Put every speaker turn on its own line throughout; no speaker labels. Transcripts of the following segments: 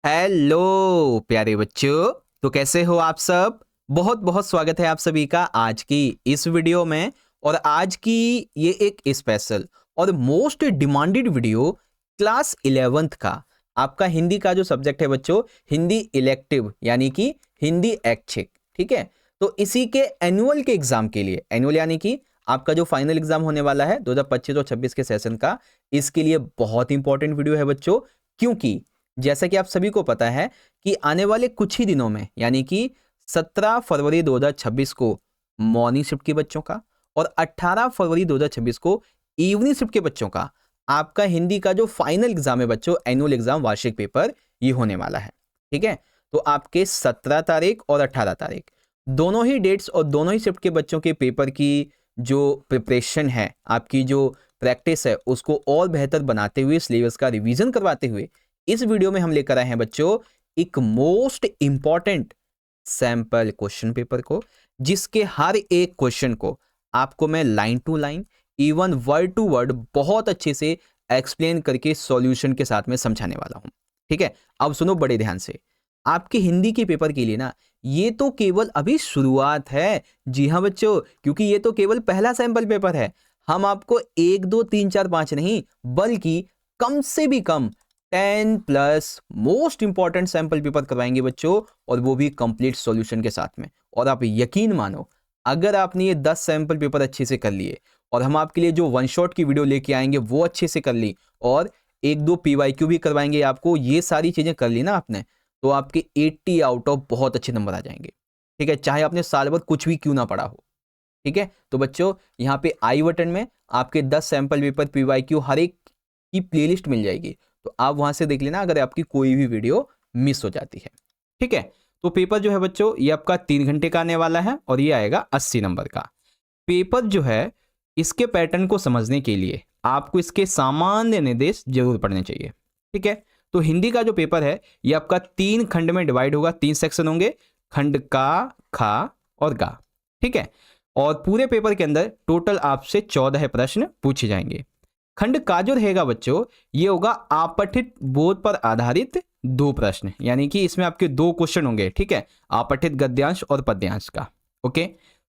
Hello प्यारे बच्चों। तो कैसे हो आप सब। बहुत बहुत स्वागत है आप सभी का आज की इस वीडियो में। और आज की ये एक स्पेशल और most demanded video class 11th का आपका हिंदी का जो सब्जेक्ट है बच्चों, हिंदी इलेक्टिव यानी कि हिंदी ऐच्छिक। ठीक है, तो इसी के एनुअल के एग्जाम के लिए, एनुअल यानी कि आपका जो फाइनल एग्जाम होने वाला है 2025 और 26 के सेशन का, इसके लिए बहुत इंपॉर्टेंट वीडियो है बच्चों। क्योंकि जैसा कि आप सभी को पता है कि आने वाले कुछ ही दिनों में यानी कि 17 फरवरी 2026 को मॉर्निंग शिफ्ट के बच्चों का और 18 फरवरी 2026 को इवनिंग शिफ्ट के बच्चों का आपका हिंदी का जो फाइनल एग्जाम है बच्चों, एनुअल एग्जाम वार्षिक पेपर, ये होने वाला है। ठीक है, तो आपके 17 तारीख और 18 तारीख दोनों ही डेट्स और दोनों ही शिफ्ट के बच्चों के पेपर की जो प्रिपरेशन है, आपकी जो प्रैक्टिस है, उसको और बेहतर बनाते हुए, सिलेबस का रिवीजन करवाते हुए इस वीडियो में हम लेकर आए हैं बच्चों एक most important sample question paper को, जिसके हर एक क्वेश्चन को आपको मैं line to line, even word to word बहुत अच्छे से एक्सप्लेन करके सॉल्यूशन के साथ में समझाने वाला हूं। ठीक है, अब सुनो बड़े ध्यान से। आपके हिंदी के पेपर के लिए ना, ये तो केवल अभी शुरुआत है। जी हाँ बच्चों, क्योंकि ये तो केवल पहला सैंपल पेपर है। हम आपको 1 2 3 4 5 नहीं, बल्कि कम से भी कम 10 plus most important sample paper करवाएंगे बच्चों, और वो भी कंप्लीट सॉल्यूशन के साथ में। और आप यकीन मानो, अगर आपने ये 10 सैंपल पेपर अच्छे से कर लिए और हम आपके लिए जो वन शॉट की वीडियो लेके आएंगे वो अच्छे से कर ली, और 1 2 पीवाईक्यू भी करवाएंगे आपको, ये सारी चीजें कर ली ना आपने, तो आपके 80 आउट ऑफ बहुत अच्छे नंबर आ जाएंगे। ठीक है, चाहे आपने साल भर कुछ भी क्यों ना पढ़ा हो। ठीक है, तो बच्चों यहाँ पे आई बटन में आपके 10 सैंपल पेपर पीवाईक्यू हर एक की प्लेलिस्ट मिल जाएगी, तो आप वहां से देख लेना अगर आपकी कोई भी वीडियो मिस हो जाती है। ठीक है, तो पेपर जो है बच्चों, ये आपका 3 घंटे का आने वाला है और ये आएगा 80 नंबर का पेपर जो है। इसके पैटर्न को समझने के लिए आपको इसके सामान्य निर्देश जरूर पढ़ने चाहिए। ठीक है, तो हिंदी का जो पेपर है ये आपका 3 खंड में डिवाइड होगा, 3 सेक्शन होंगे, खंड का, खा और गा। ठीक है, और पूरे पेपर के अंदर टोटल आपसे 14 प्रश्न पूछे जाएंगे। खंड का जो रहेगा बच्चों, ये होगा आपठित बोध पर आधारित 2 प्रश्न, यानी कि इसमें आपके 2 क्वेश्चन होंगे। ठीक है, आपठित गद्यांश और पद्यांश का। ओके,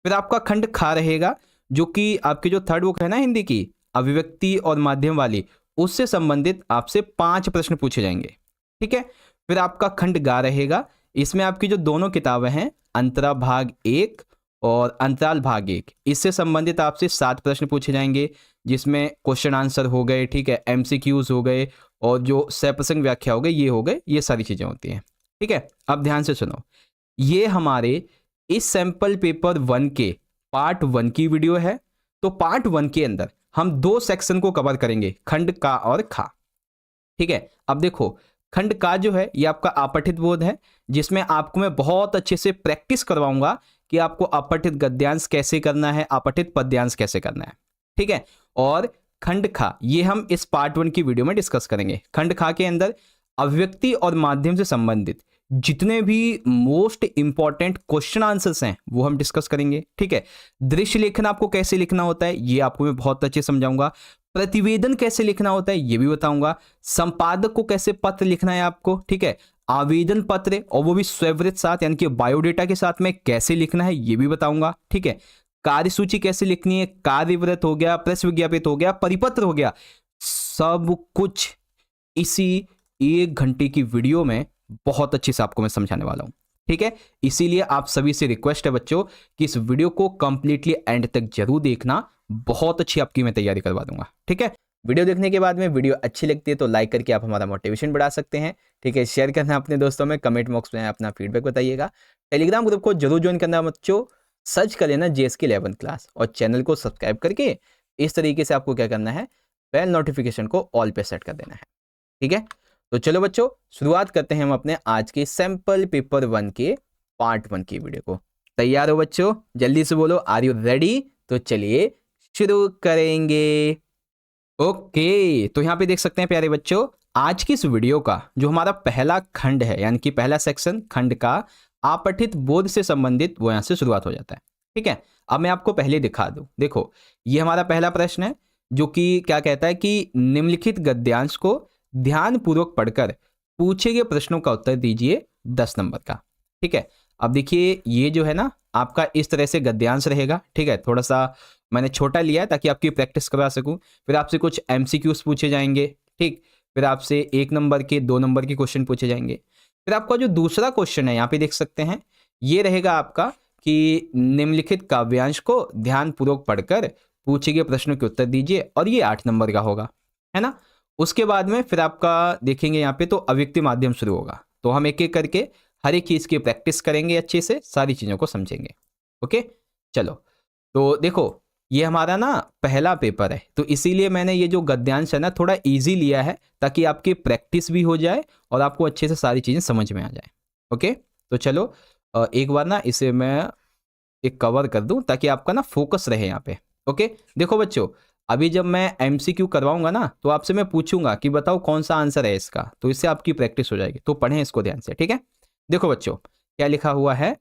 फिर आपका खंड खा रहेगा, जो कि आपकी जो थर्ड बुक है ना हिंदी की, अभिव्यक्ति और माध्यम वाली, उससे संबंधित आपसे 5 प्रश्न पूछे जाएंगे। ठीक है, फिर आपका खंड गा रहेगा, इसमें आपकी जो दोनों किताबें हैं, अंतरा भाग 1 और अंतराल भाग 1, इससे संबंधित आपसे 7 प्रश्न पूछे जाएंगे, जिसमें क्वेश्चन आंसर हो गए, ठीक है, एमसीक्यूज हो गए, और जो सप्रसंग व्याख्या हो गए, ये हो गए, ये सारी चीजें होती हैं। ठीक है, अब ध्यान से सुनो, ये हमारे इस सैंपल पेपर 1 के पार्ट 1 की वीडियो है। तो पार्ट 1 के अंदर हम 2 सेक्शन को कवर करेंगे, खंड का और खा। ठीक है, अब देखो, खंड का जो है ये आपका अपठित बोध है, जिसमें आपको मैं बहुत अच्छे से प्रैक्टिस करवाऊंगा कि आपको अपठित गद्यांश कैसे करना है, अपठित पद्यांश कैसे करना है। ठीक है, और खंड खा ये हम इस पार्ट 1 की वीडियो में डिस्कस करेंगे। खंड खा के अंदर अभिव्यक्ति और माध्यम से संबंधित जितने भी मोस्ट इंपॉर्टेंट क्वेश्चन आंसर्स हैं वो हम डिस्कस करेंगे। ठीक है, दृश्य लेखन आपको कैसे लिखना होता है ये आपको मैं बहुत अच्छे समझाऊंगा, प्रतिवेदन कैसे लिखना होता है ये भी बताऊंगा, संपादक को कैसे पत्र लिखना है आपको, ठीक है, आवेदन पत्र और वो भी स्वविवृत साथ यानी कि बायोडेटा के साथ में कैसे लिखना है ये भी बताऊंगा। ठीक है, कार्यसूची कैसे लिखनी है, कार्यव्रत हो गया, प्रेस विज्ञापित हो गया, परिपत्र हो गया, सब कुछ इसी 1 घंटे की वीडियो में बहुत अच्छे से आपको मैं समझाने वाला हूं। ठीक है, इसीलिए आप सभी से रिक्वेस्ट है बच्चों कि इस वीडियो को कंप्लीटली एंड तक जरूर देखना, बहुत अच्छी आपकी मैं तैयारी करवा दूंगा। ठीक है, वीडियो देखने के बाद में वीडियो अच्छी लगती है तो लाइक करके आप हमारा मोटिवेशन बढ़ा सकते हैं। ठीक है, शेयर करना अपने दोस्तों में, कमेंट बॉक्स में अपना फीडबैक बताइएगा। टेलीग्राम ग्रुप को जरूर ज्वाइन करना बच्चों, सर्च कर लेना JSK 11 क्लास, और चैनल को सब्सक्राइब करके इस तरीके से आपको क्या करना है, बेल नोटिफिकेशन को ऑल पे सेट कर देना है। ठीक है, तो चलो बच्चों शुरुआत करते हैं हम अपने आज के सैंपल पेपर 1 के पार्ट 1 की वीडियो को। तैयार हो बच्चों, जल्दी से बोलो, आर यू रेडी? तो चलिए शुरू करेंगे। ओके, तो यहाँ पे देख सकते हैं प्यारे बच्चों, आज की इस वीडियो का जो हमारा पहला खंड है, यानी कि पहला सेक्शन खंड का आपठित बोध से संबंधित, वो यहाँ से शुरुआत हो जाता है। ठीक है, अब मैं आपको पहले दिखा दूं, देखो ये हमारा पहला प्रश्न है, जो कि क्या कहता है कि निम्नलिखित गद्यांश को ध्यान पूर्वक पढ़कर पूछे गए प्रश्नों का उत्तर दीजिए 10 नंबर का। ठीक है, अब देखिए ये जो है ना आपका इस तरह से गद्यांश रहेगा। ठीक है, थोड़ा सा मैंने छोटा लिया है ताकि आपकी प्रैक्टिस करवा सकूं। फिर आपसे कुछ एमसीक्यूज पूछे जाएंगे। ठीक, फिर आपसे 1 नंबर के 2 नंबर के क्वेश्चन पूछे जाएंगे। फिर आपका जो दूसरा क्वेश्चन है यहाँ पे देख सकते हैं, ये रहेगा आपका कि निम्नलिखित काव्यांश को ध्यानपूर्वक पढ़कर पूछे गए प्रश्नों के उत्तर दीजिए, और ये 8 नंबर का होगा, है ना। उसके बाद में फिर आपका देखेंगे यहाँ पे तो अव्यक्ति माध्यम शुरू होगा। तो हम एक एक करके हर एक चीज की प्रैक्टिस करेंगे, अच्छे से सारी चीजों को समझेंगे। ओके, चलो। तो देखो ये हमारा ना पहला पेपर है, तो इसीलिए मैंने ये जो गद्यांश है ना थोड़ा इजी लिया है, ताकि आपकी प्रैक्टिस भी हो जाए और आपको अच्छे से सारी चीजें समझ में आ जाए। ओके, तो चलो एक बार ना इसे मैं एक कवर कर दूं ताकि आपका ना फोकस रहे यहाँ पे। ओके, देखो बच्चों, अभी जब मैं एमसीक्यू करवाऊंगा ना तो आपसे मैं पूछूंगा कि बताओ कौन सा आंसर है इसका, तो इससे आपकी प्रैक्टिस हो जाएगी। तो पढ़ें इसको ध्यान से, ठीक है। देखो बच्चों, क्या लिखा हुआ है,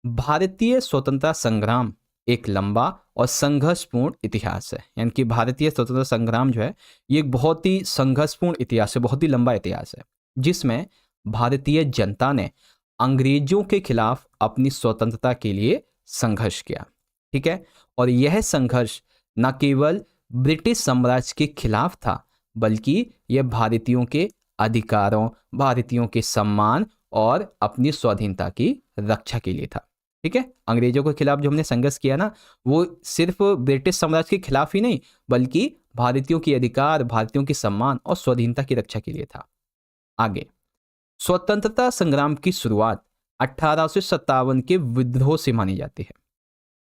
भारतीय स्वतंत्रता संग्राम एक लंबा और संघर्षपूर्ण इतिहास है। यानी कि भारतीय स्वतंत्रता संग्राम जो है ये एक बहुत ही संघर्षपूर्ण इतिहास है, बहुत ही लंबा इतिहास है, जिसमें भारतीय जनता ने अंग्रेजों के खिलाफ अपनी स्वतंत्रता के लिए संघर्ष किया। ठीक है, और यह संघर्ष न केवल ब्रिटिश साम्राज्य के खिलाफ था, बल्कि यह भारतीयों के अधिकारों, भारतीयों के सम्मान और अपनी स्वाधीनता की रक्षा के लिए था। ठीक है, अंग्रेजों के खिलाफ जो हमने संघर्ष किया ना, वो सिर्फ ब्रिटिश साम्राज्य के खिलाफ ही नहीं, बल्कि भारतीयों के अधिकार, भारतीयों के सम्मान और स्वाधीनता की रक्षा के लिए था। आगे, स्वतंत्रता संग्राम की शुरुआत 1857 के विद्रोह से मानी जाती है।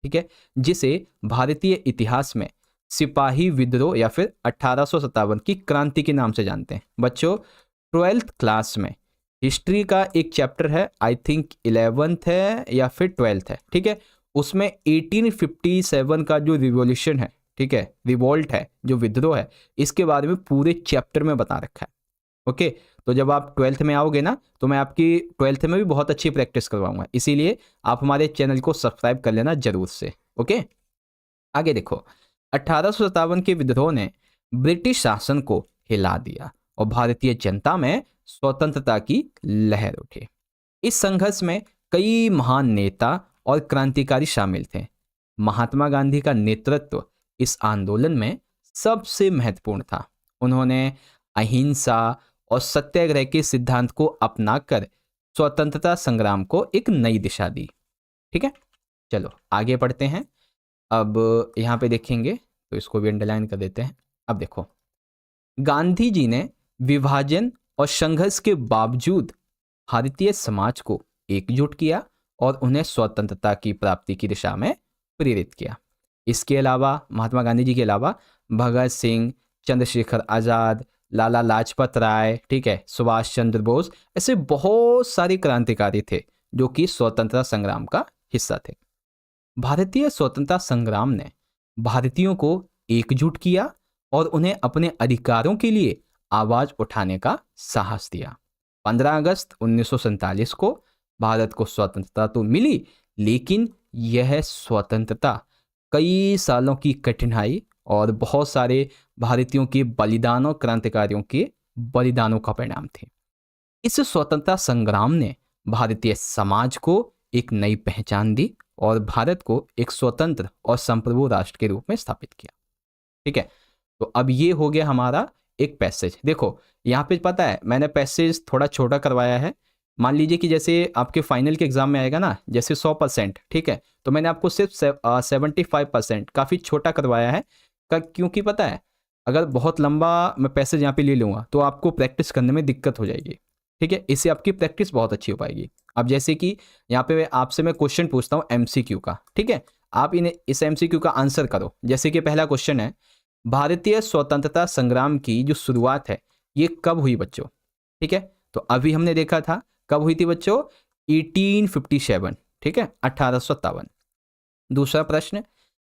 ठीक है, जिसे भारतीय इतिहास में सिपाही विद्रोह या फिर 1857 की क्रांति के नाम से जानते हैं। बच्चों, 12th क्लास में हिस्ट्री का एक चैप्टर है, आई थिंक 11th है या फिर 12th है। ठीक है, उसमें 1857 का जो रिवॉल्यूशन है, ठीक है, रिवोल्ट है, जो विद्रोह है, इसके बारे में पूरे चैप्टर में बता रखा है। ओके, तो जब आप 12th में आओगे ना तो मैं आपकी 12th में भी बहुत अच्छी प्रैक्टिस करवाऊंगा, इसीलिए आप हमारे चैनल को सब्सक्राइब कर लेना जरूर से। ओके, आगे देखो, 1857 के विद्रोह ने ब्रिटिश शासन को हिला दिया और भारतीय जनता में स्वतंत्रता की लहर उठी। इस संघर्ष में कई महान नेता और क्रांतिकारी शामिल थे। महात्मा गांधी का नेतृत्व इस आंदोलन में सबसे महत्वपूर्ण था। उन्होंने अहिंसा और सत्याग्रह के सिद्धांत को अपनाकर स्वतंत्रता संग्राम को एक नई दिशा दी। ठीक है, चलो आगे बढ़ते हैं। अब यहाँ पे देखेंगे तो इसको भी अंडरलाइन कर देते हैं। अब देखो, गांधी जी ने विभाजन और संघर्ष के बावजूद भारतीय समाज को एकजुट किया और उन्हें स्वतंत्रता की प्राप्ति की दिशा में प्रेरित किया। इसके अलावा महात्मा गांधी जी के अलावा भगत सिंह, चंद्रशेखर आजाद, लाला लाजपत राय, ठीक है, सुभाष चंद्र बोस, ऐसे बहुत सारे क्रांतिकारी थे जो कि स्वतंत्रता संग्राम का हिस्सा थे। भारतीय स्वतंत्रता संग्राम ने भारतीयों को एकजुट किया और उन्हें अपने अधिकारों के लिए आवाज उठाने का साहस दिया। 15 अगस्त 1947 को भारत को स्वतंत्रता तो मिली, लेकिन यह स्वतंत्रता कई सालों की कठिनाई और बहुत सारे भारतीयों के बलिदानों, क्रांतिकारियों के बलिदानों का परिणाम थे। इस स्वतंत्रता संग्राम ने भारतीय समाज को एक नई पहचान दी और भारत को एक स्वतंत्र और संप्रभु राष्ट्र के रूप में स्थापित किया। ठीक है, तो अब ये हो गया हमारा एक पैसेज। देखो यहाँ पे पता है मैंने पैसेज थोड़ा छोटा करवाया है। मान लीजिए कि जैसे आपके फाइनल के एग्जाम में आएगा ना, जैसे 100%, ठीक है, तो मैंने आपको सिर्फ 75% काफ़ी छोटा करवाया है। क्योंकि पता है अगर बहुत लंबा मैं पैसेज यहाँ पे ले लूँगा तो आपको प्रैक्टिस करने में दिक्कत हो जाएगी। ठीक है, इससे आपकी प्रैक्टिस बहुत अच्छी हो पाएगी। अब जैसे कि यहाँ पे आपसे मैं क्वेश्चन पूछता हूँ एमसीक्यू का, ठीक है, आप इस एमसीक्यू का आंसर करो। जैसे कि पहला क्वेश्चन है, भारतीय स्वतंत्रता संग्राम की जो शुरुआत है ये कब हुई बच्चों? ठीक है, तो अभी हमने देखा था कब हुई थी बच्चों, 1857, ठीक है, 1857। दूसरा प्रश्न,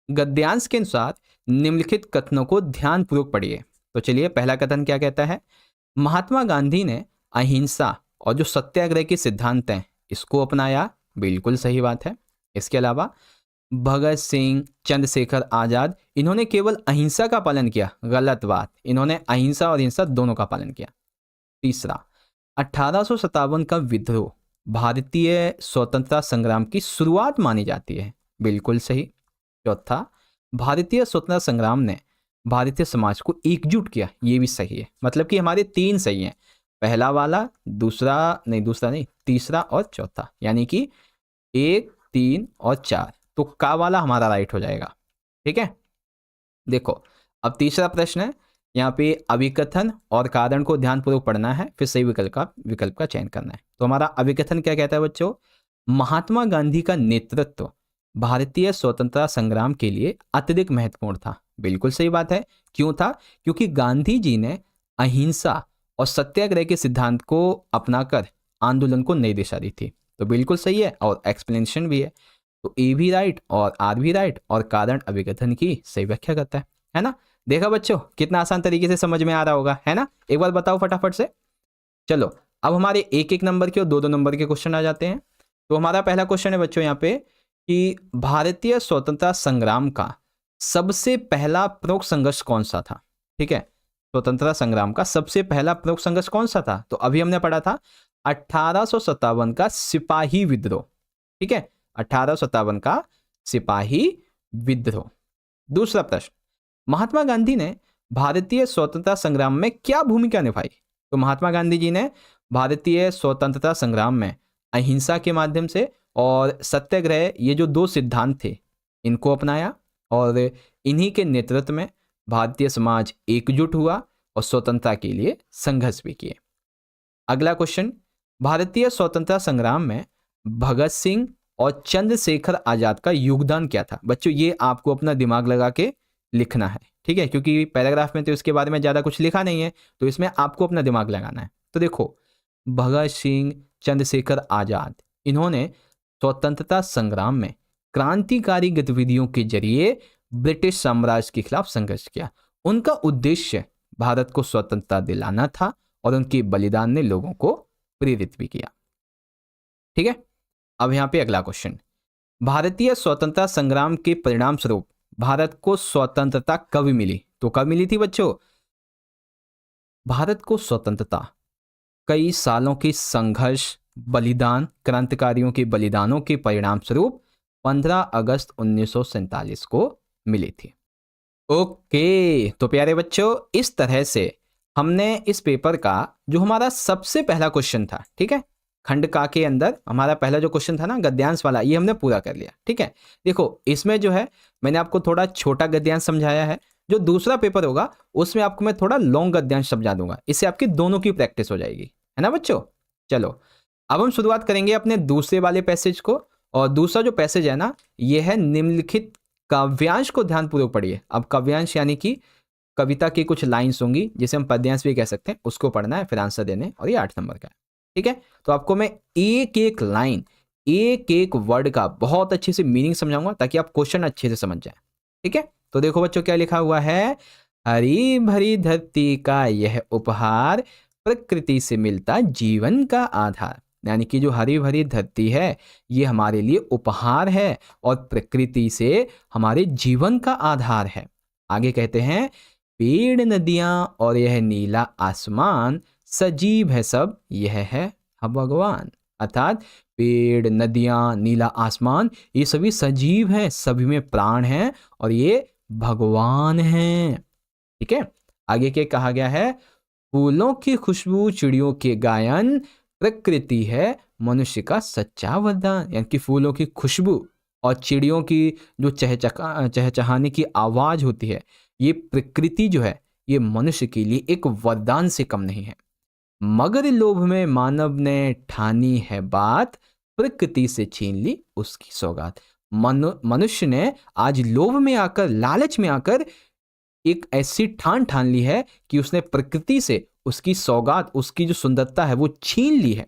गद्यांश के अनुसार निम्नलिखित कथनों को ध्यानपूर्वक पढ़िए। तो चलिए, पहला कथन क्या कहता है, महात्मा गांधी ने अहिंसा और जो सत्याग्रह के सिद्धांत हैं इसको अपनाया। बिल्कुल सही बात है। इसके अलावा भगत सिंह, चंद्रशेखर आजाद, इन्होंने केवल अहिंसा का पालन किया। गलत बात, इन्होंने अहिंसा और हिंसा दोनों का पालन किया। तीसरा, 1857 का विद्रोह भारतीय स्वतंत्रता संग्राम की शुरुआत मानी जाती है। बिल्कुल सही। चौथा, भारतीय स्वतंत्रता संग्राम ने भारतीय समाज को एकजुट किया। ये भी सही है। मतलब कि हमारे 3 सही हैं, पहला वाला, दूसरा नहीं, तीसरा और चौथा, यानी कि 1, 3 और 4। तो का वाला हमारा राइट हो जाएगा। ठीक है, देखो अब तीसरा प्रश्न है। यहाँ पे अभिकथन और कारण को ध्यानपूर्वक पढ़ना है, फिर सही विकल्प का चयन करना है। तो हमारा अभिकथन क्या कहता है बच्चों? महात्मा गांधी का नेतृत्व भारतीय स्वतंत्रता संग्राम के लिए अत्यधिक महत्वपूर्ण था। बिल्कुल सही बात है। क्यों था? क्योंकि गांधी जी ने अहिंसा और सत्याग्रह के सिद्धांत को अपनाकर आंदोलन को नई दिशा दी थी। तो बिल्कुल सही है और एक्सप्लेनेशन भी है। तो ए भी राइट और आर भी राइट और कारण अभिकथन की सही व्याख्या करता है ना। देखा बच्चों, कितना आसान तरीके से समझ में आ रहा होगा, है ना। एक बार बताओ फटाफट से। चलो अब हमारे 1-1 नंबर के और 2-2 नंबर के क्वेश्चन आ जाते हैं। तो हमारा पहला क्वेश्चन है बच्चों यहाँ पे कि भारतीय स्वतंत्रता संग्राम का सबसे पहला प्रमुख संघर्ष कौन सा था? ठीक है, स्वतंत्रता संग्राम का सबसे पहला प्रमुख संघर्ष कौन सा था? तो अभी हमने पढ़ा था 1857 का सिपाही विद्रोह। ठीक है, 1857 का सिपाही विद्रोह। दूसरा प्रश्न, महात्मा गांधी ने भारतीय स्वतंत्रता संग्राम में क्या भूमिका निभाई? तो महात्मा गांधी जी ने भारतीय स्वतंत्रता संग्राम में अहिंसा के माध्यम से और सत्याग्रह, ये जो 2 सिद्धांत थे, इनको अपनाया और इन्हीं के नेतृत्व में भारतीय समाज एकजुट हुआ और स्वतंत्रता के लिए संघर्ष भी किए। अगला क्वेश्चन, भारतीय स्वतंत्रता संग्राम में भगत सिंह और चंद्रशेखर आजाद का योगदान क्या था? बच्चों ये आपको अपना दिमाग लगा के लिखना है। ठीक है, क्योंकि पैराग्राफ में तो इसके बारे में ज़्यादा कुछ लिखा नहीं है, तो इसमें आपको अपना दिमाग लगाना है। तो देखो, भगत सिंह, चंद्रशेखर आजाद, इन्होंने स्वतंत्रता संग्राम में क्रांतिकारी गतिविधियों के जरिए ब्रिटिश साम्राज्य के खिलाफ संघर्ष किया। उनका उद्देश्य भारत को स्वतंत्रता दिलाना था और उनके बलिदान ने लोगों को प्रेरित भी किया। ठीक है, अब यहां पे अगला क्वेश्चन, भारतीय स्वतंत्रता संग्राम के परिणाम स्वरूप भारत को स्वतंत्रता कब मिली? तो कब मिली थी बच्चों? भारत को स्वतंत्रता कई सालों के संघर्ष, बलिदान, क्रांतिकारियों के बलिदानों के परिणाम स्वरूप 15 अगस्त 1947 को मिली थी। ओके, तो प्यारे बच्चों, इस तरह से हमने इस पेपर का जो हमारा सबसे पहला क्वेश्चन था, ठीक है, खंड का के अंदर हमारा पहला जो क्वेश्चन था ना गद्यांश वाला, ये हमने पूरा कर लिया। ठीक है, देखो इसमें जो है मैंने आपको थोड़ा छोटा गद्यांश समझाया है। जो दूसरा पेपर होगा उसमें आपको मैं थोड़ा लॉन्ग गद्यांश समझा दूंगा, इससे आपकी दोनों की प्रैक्टिस हो जाएगी, है ना बच्चों। चलो अब हम शुरुआत करेंगे अपने दूसरे वाले पैसेज को। और दूसरा जो पैसेज है ना, ये है निम्नलिखित काव्यांश को ध्यानपूर्वक पढ़िए। अब काव्यांश यानी कि कविता की कुछ लाइन्स होंगी, जिसे हम पद्यांश भी कह सकते हैं, उसको पढ़ना है, फिर आंसर देने, और ये 8 नंबर का है। ठीक है, तो आपको मैं एक एक लाइन, एक एक वर्ड का बहुत अच्छे से मीनिंग समझाऊंगा ताकि आप क्वेश्चन अच्छे से समझ जाए। ठीक है, तो देखो बच्चों क्या लिखा हुआ है, हरी भरी धरती का यह उपहार, प्रकृति से मिलता जीवन का आधार। यानी कि जो हरी भरी धरती है ये हमारे लिए उपहार है और प्रकृति से हमारे जीवन का आधार है। आगे कहते हैं, पेड़ नदियां और यह नीला आसमान, सजीव है सब यह है भगवान। अर्थात पेड़, नदियां, नीला आसमान, ये सभी सजीव हैं, सभी में प्राण है और ये भगवान हैं। ठीक है, आगे क्या कहा गया है, फूलों की खुशबू, चिड़ियों के गायन, प्रकृति है मनुष्य का सच्चा वरदान। यानी कि फूलों की खुशबू और चिड़ियों की जो चहचहाने की आवाज होती है, ये प्रकृति जो है ये मनुष्य के लिए एक वरदान से कम नहीं है। मगर लोभ में मानव ने ठानी है बात, प्रकृति से छीन ली उसकी सौगात। मनुष्य ने आज लोभ में आकर, लालच में आकर एक ऐसी ठान ली है कि उसने प्रकृति से उसकी सौगात, उसकी जो सुंदरता है वो छीन ली है।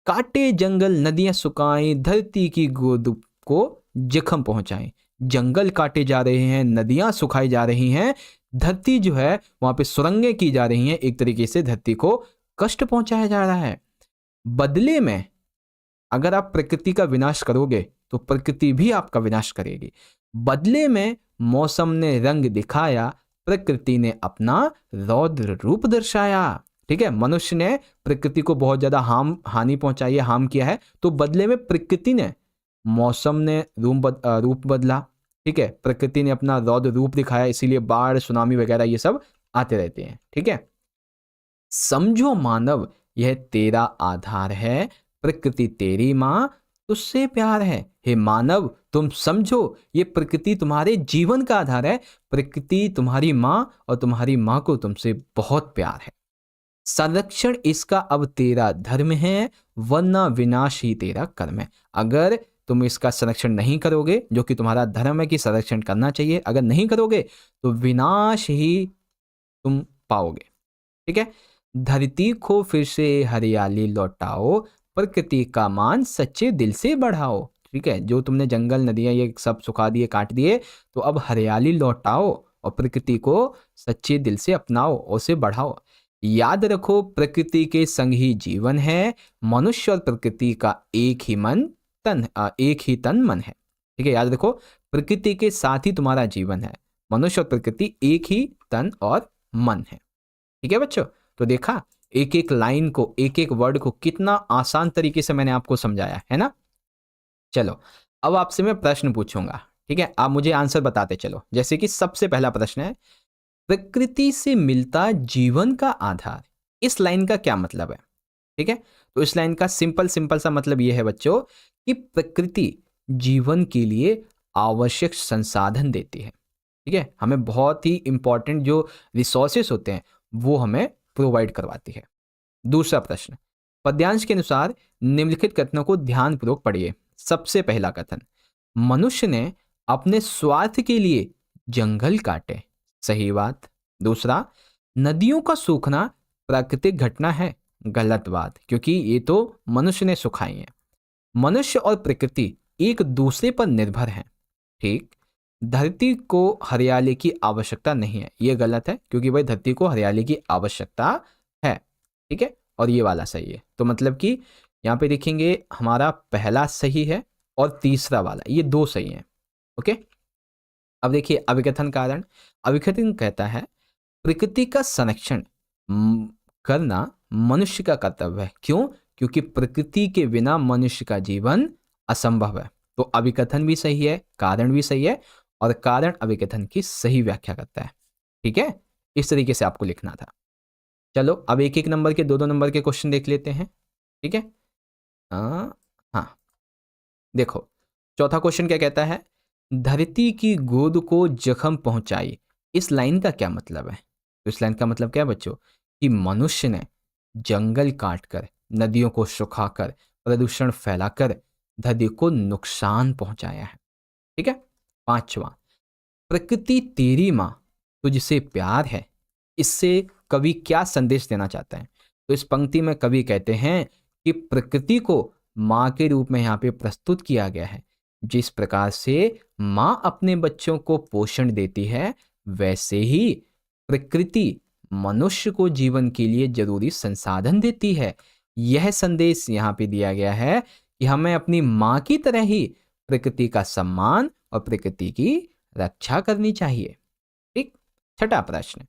काटे जंगल, नदियां सुखाई, धरती की गोद को जख्म पहुंचाएं। जंगल काटे जा रहे हैं, नदियां सुखाई जा रही हैं, धरती जो है वहां पे सुरंगें की जा रही हैं, एक तरीके से धरती को कष्ट पहुंचाया जा रहा है। बदले में अगर आप प्रकृति का विनाश करोगे तो प्रकृति भी आपका विनाश करेगी। बदले में मौसम ने रंग दिखाया, प्रकृति ने अपना रौद्र रूप दर्शाया। ठीक है, मनुष्य ने प्रकृति को बहुत ज्यादा हानि पहुंचाई है, हार्म किया है, तो बदले में प्रकृति ने, मौसम ने रूप बदला। ठीक है, प्रकृति ने अपना रौद्र रूप दिखाया, इसीलिए बाढ़, सुनामी वगैरह ये सब आते रहते हैं। ठीक है, समझो मानव, यह तेरा आधार है, प्रकृति तेरी माँ, तुझसे प्यार है। हे मानव, तुम समझो, ये प्रकृति तुम्हारे जीवन का आधार है, प्रकृति तुम्हारी माँ और तुम्हारी माँ को तुमसे बहुत प्यार है। संरक्षण इसका अब तेरा धर्म है, वरना विनाश ही तेरा कर्म है। अगर तुम इसका संरक्षण नहीं करोगे, जो कि तुम्हारा धर्म है कि संरक्षण करना चाहिए, अगर नहीं करोगे तो विनाश ही तुम पाओगे। ठीक है, धरती को फिर से हरियाली लौटाओ, प्रकृति का मान सच्चे दिल से बढ़ाओ। ठीक है, जो तुमने जंगल, नदियां ये सब सुखा दिए, काट दिए, तो अब हरियाली लौटाओ और प्रकृति को सच्चे दिल से अपनाओ और उसे बढ़ाओ। याद रखो, प्रकृति के संग ही जीवन है, मनुष्य और प्रकृति का एक ही तन मन है। ठीक है, याद रखो, प्रकृति के साथ ही तुम्हारा जीवन है, मनुष्य और प्रकृति एक ही तन और मन है। ठीक है बच्चों, तो देखा एक एक लाइन को, एक एक वर्ड को कितना आसान तरीके से मैंने आपको समझाया है ना। चलो अब आपसे मैं प्रश्न पूछूंगा, ठीक है, आप मुझे आंसर बताते चलो। जैसे कि सबसे पहला प्रश्न है, प्रकृति से मिलता जीवन का आधार, इस लाइन का क्या मतलब है? ठीक है, तो इस लाइन का सिंपल सा मतलब यह है बच्चों कि प्रकृति जीवन के लिए आवश्यक संसाधन देती है। ठीक है, हमें बहुत ही इंपॉर्टेंट जो रिसोर्सेस होते हैं वो हमें प्रोवाइड करवाती है। दूसरा प्रश्न, पद्यांश के अनुसार निम्नलिखित कथनों को ध्यानपूर्वक पढ़िए। सबसे पहला कथन, मनुष्य ने अपने स्वार्थ के लिए जंगल काटे, सही बात। दूसरा, नदियों का सूखना प्राकृतिक घटना है, गलत बात, क्योंकि ये तो मनुष्य ने सुखाई है। मनुष्य और प्रकृति एक दूसरे पर निर्भर हैं। ठीक, धरती को हरियाली की आवश्यकता नहीं है, ये गलत है, क्योंकि भाई धरती को हरियाली की आवश्यकता है। ठीक है, और ये वाला सही है। तो मतलब कि यहाँ पे देखेंगे हमारा पहला सही है और तीसरा वाला, ये दो सही हैं। ओके, अब देखिए अभिकथन कारण। अभिकथन कहता है, प्रकृति का संरक्षण करना मनुष्य का कर्तव्य है। क्यों? क्योंकि प्रकृति के बिना मनुष्य का जीवन असंभव है। तो अभिकथन भी सही है, कारण भी सही है, और कारण अभिकथन की सही व्याख्या करता है। ठीक है, इस तरीके से आपको लिखना था। चलो अब एक एक नंबर के, दो नंबर के क्वेश्चन देख लेते हैं। ठीक है, हाँ देखो, चौथा क्वेश्चन क्या कहता है, धरती की गोद को जख्म पहुंचाई, इस लाइन का क्या मतलब है? तो इस लाइन का मतलब क्या है बच्चों, कि मनुष्य ने जंगल काटकर, नदियों को सुखाकर, प्रदूषण फैलाकर धरती को नुकसान पहुंचाया है। ठीक है, पांचवा, प्रकृति तेरी माँ, तुझसे प्यार है, इससे कवि क्या संदेश देना चाहता है? तो इस पंक्ति में कवि कहते हैं कि प्रकृति को माँ के रूप में यहाँ पे प्रस्तुत किया गया है। जिस प्रकार से माँ अपने बच्चों को पोषण देती है, वैसे ही प्रकृति मनुष्य को जीवन के लिए जरूरी संसाधन देती है। यह संदेश यहाँ पे दिया गया है कि हमें अपनी माँ की तरह ही प्रकृति का सम्मान और प्रकृति की रक्षा करनी चाहिए। ठीक, छठा प्रश्न,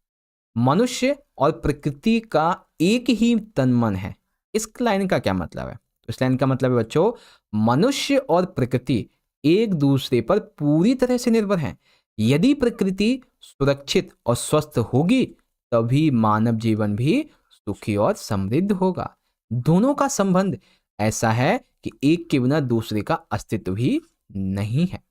मनुष्य और प्रकृति का एक ही तन मन है, इस लाइन का क्या मतलब है? तो इस लाइन का मतलब है बच्चों, मनुष्य और प्रकृति एक दूसरे पर पूरी तरह से निर्भर हैं। यदि प्रकृति सुरक्षित और स्वस्थ होगी, तभी मानव जीवन भी सुखी और समृद्ध होगा। दोनों का संबंध ऐसा है कि एक के बिना दूसरे का अस्तित्व ही नहीं है।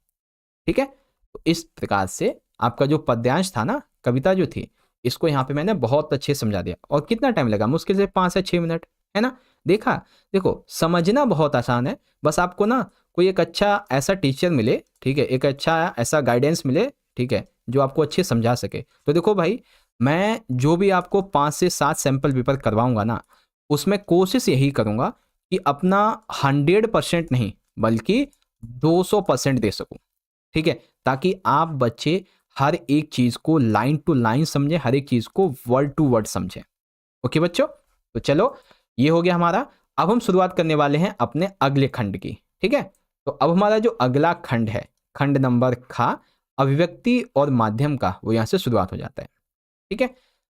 ठीक है, तो इस प्रकार से आपका जो पद्यांश था ना, कविता जो थी, इसको यहाँ पे मैंने बहुत अच्छे समझा दिया। और कितना टाइम लगा? मुश्किल से 5 से 6 मिनट, है ना। देखा, देखो समझना बहुत आसान है, बस आपको ना कोई एक अच्छा ऐसा टीचर मिले, ठीक है, एक अच्छा ऐसा गाइडेंस मिले, ठीक है, जो आपको अच्छे समझा सके। तो देखो भाई, मैं जो भी आपको 5 से 7 सैंपल पेपर करवाऊंगा ना, उसमें कोशिश यही करूंगा कि अपना 100% नहीं बल्कि 200% दे सकूं। ठीक है, ताकि आप बच्चे हर एक चीज को लाइन टू लाइन समझे, हर एक चीज को वर्ड टू वर्ड समझे। ओके बच्चों, तो चलो ये हो गया हमारा। अब हम शुरुआत करने वाले हैं अपने अगले खंड की। ठीक है, तो अब हमारा जो अगला खंड है, खंड नंबर खा, अभिव्यक्ति और माध्यम का, वो यहां से शुरुआत हो जाता है। ठीक है,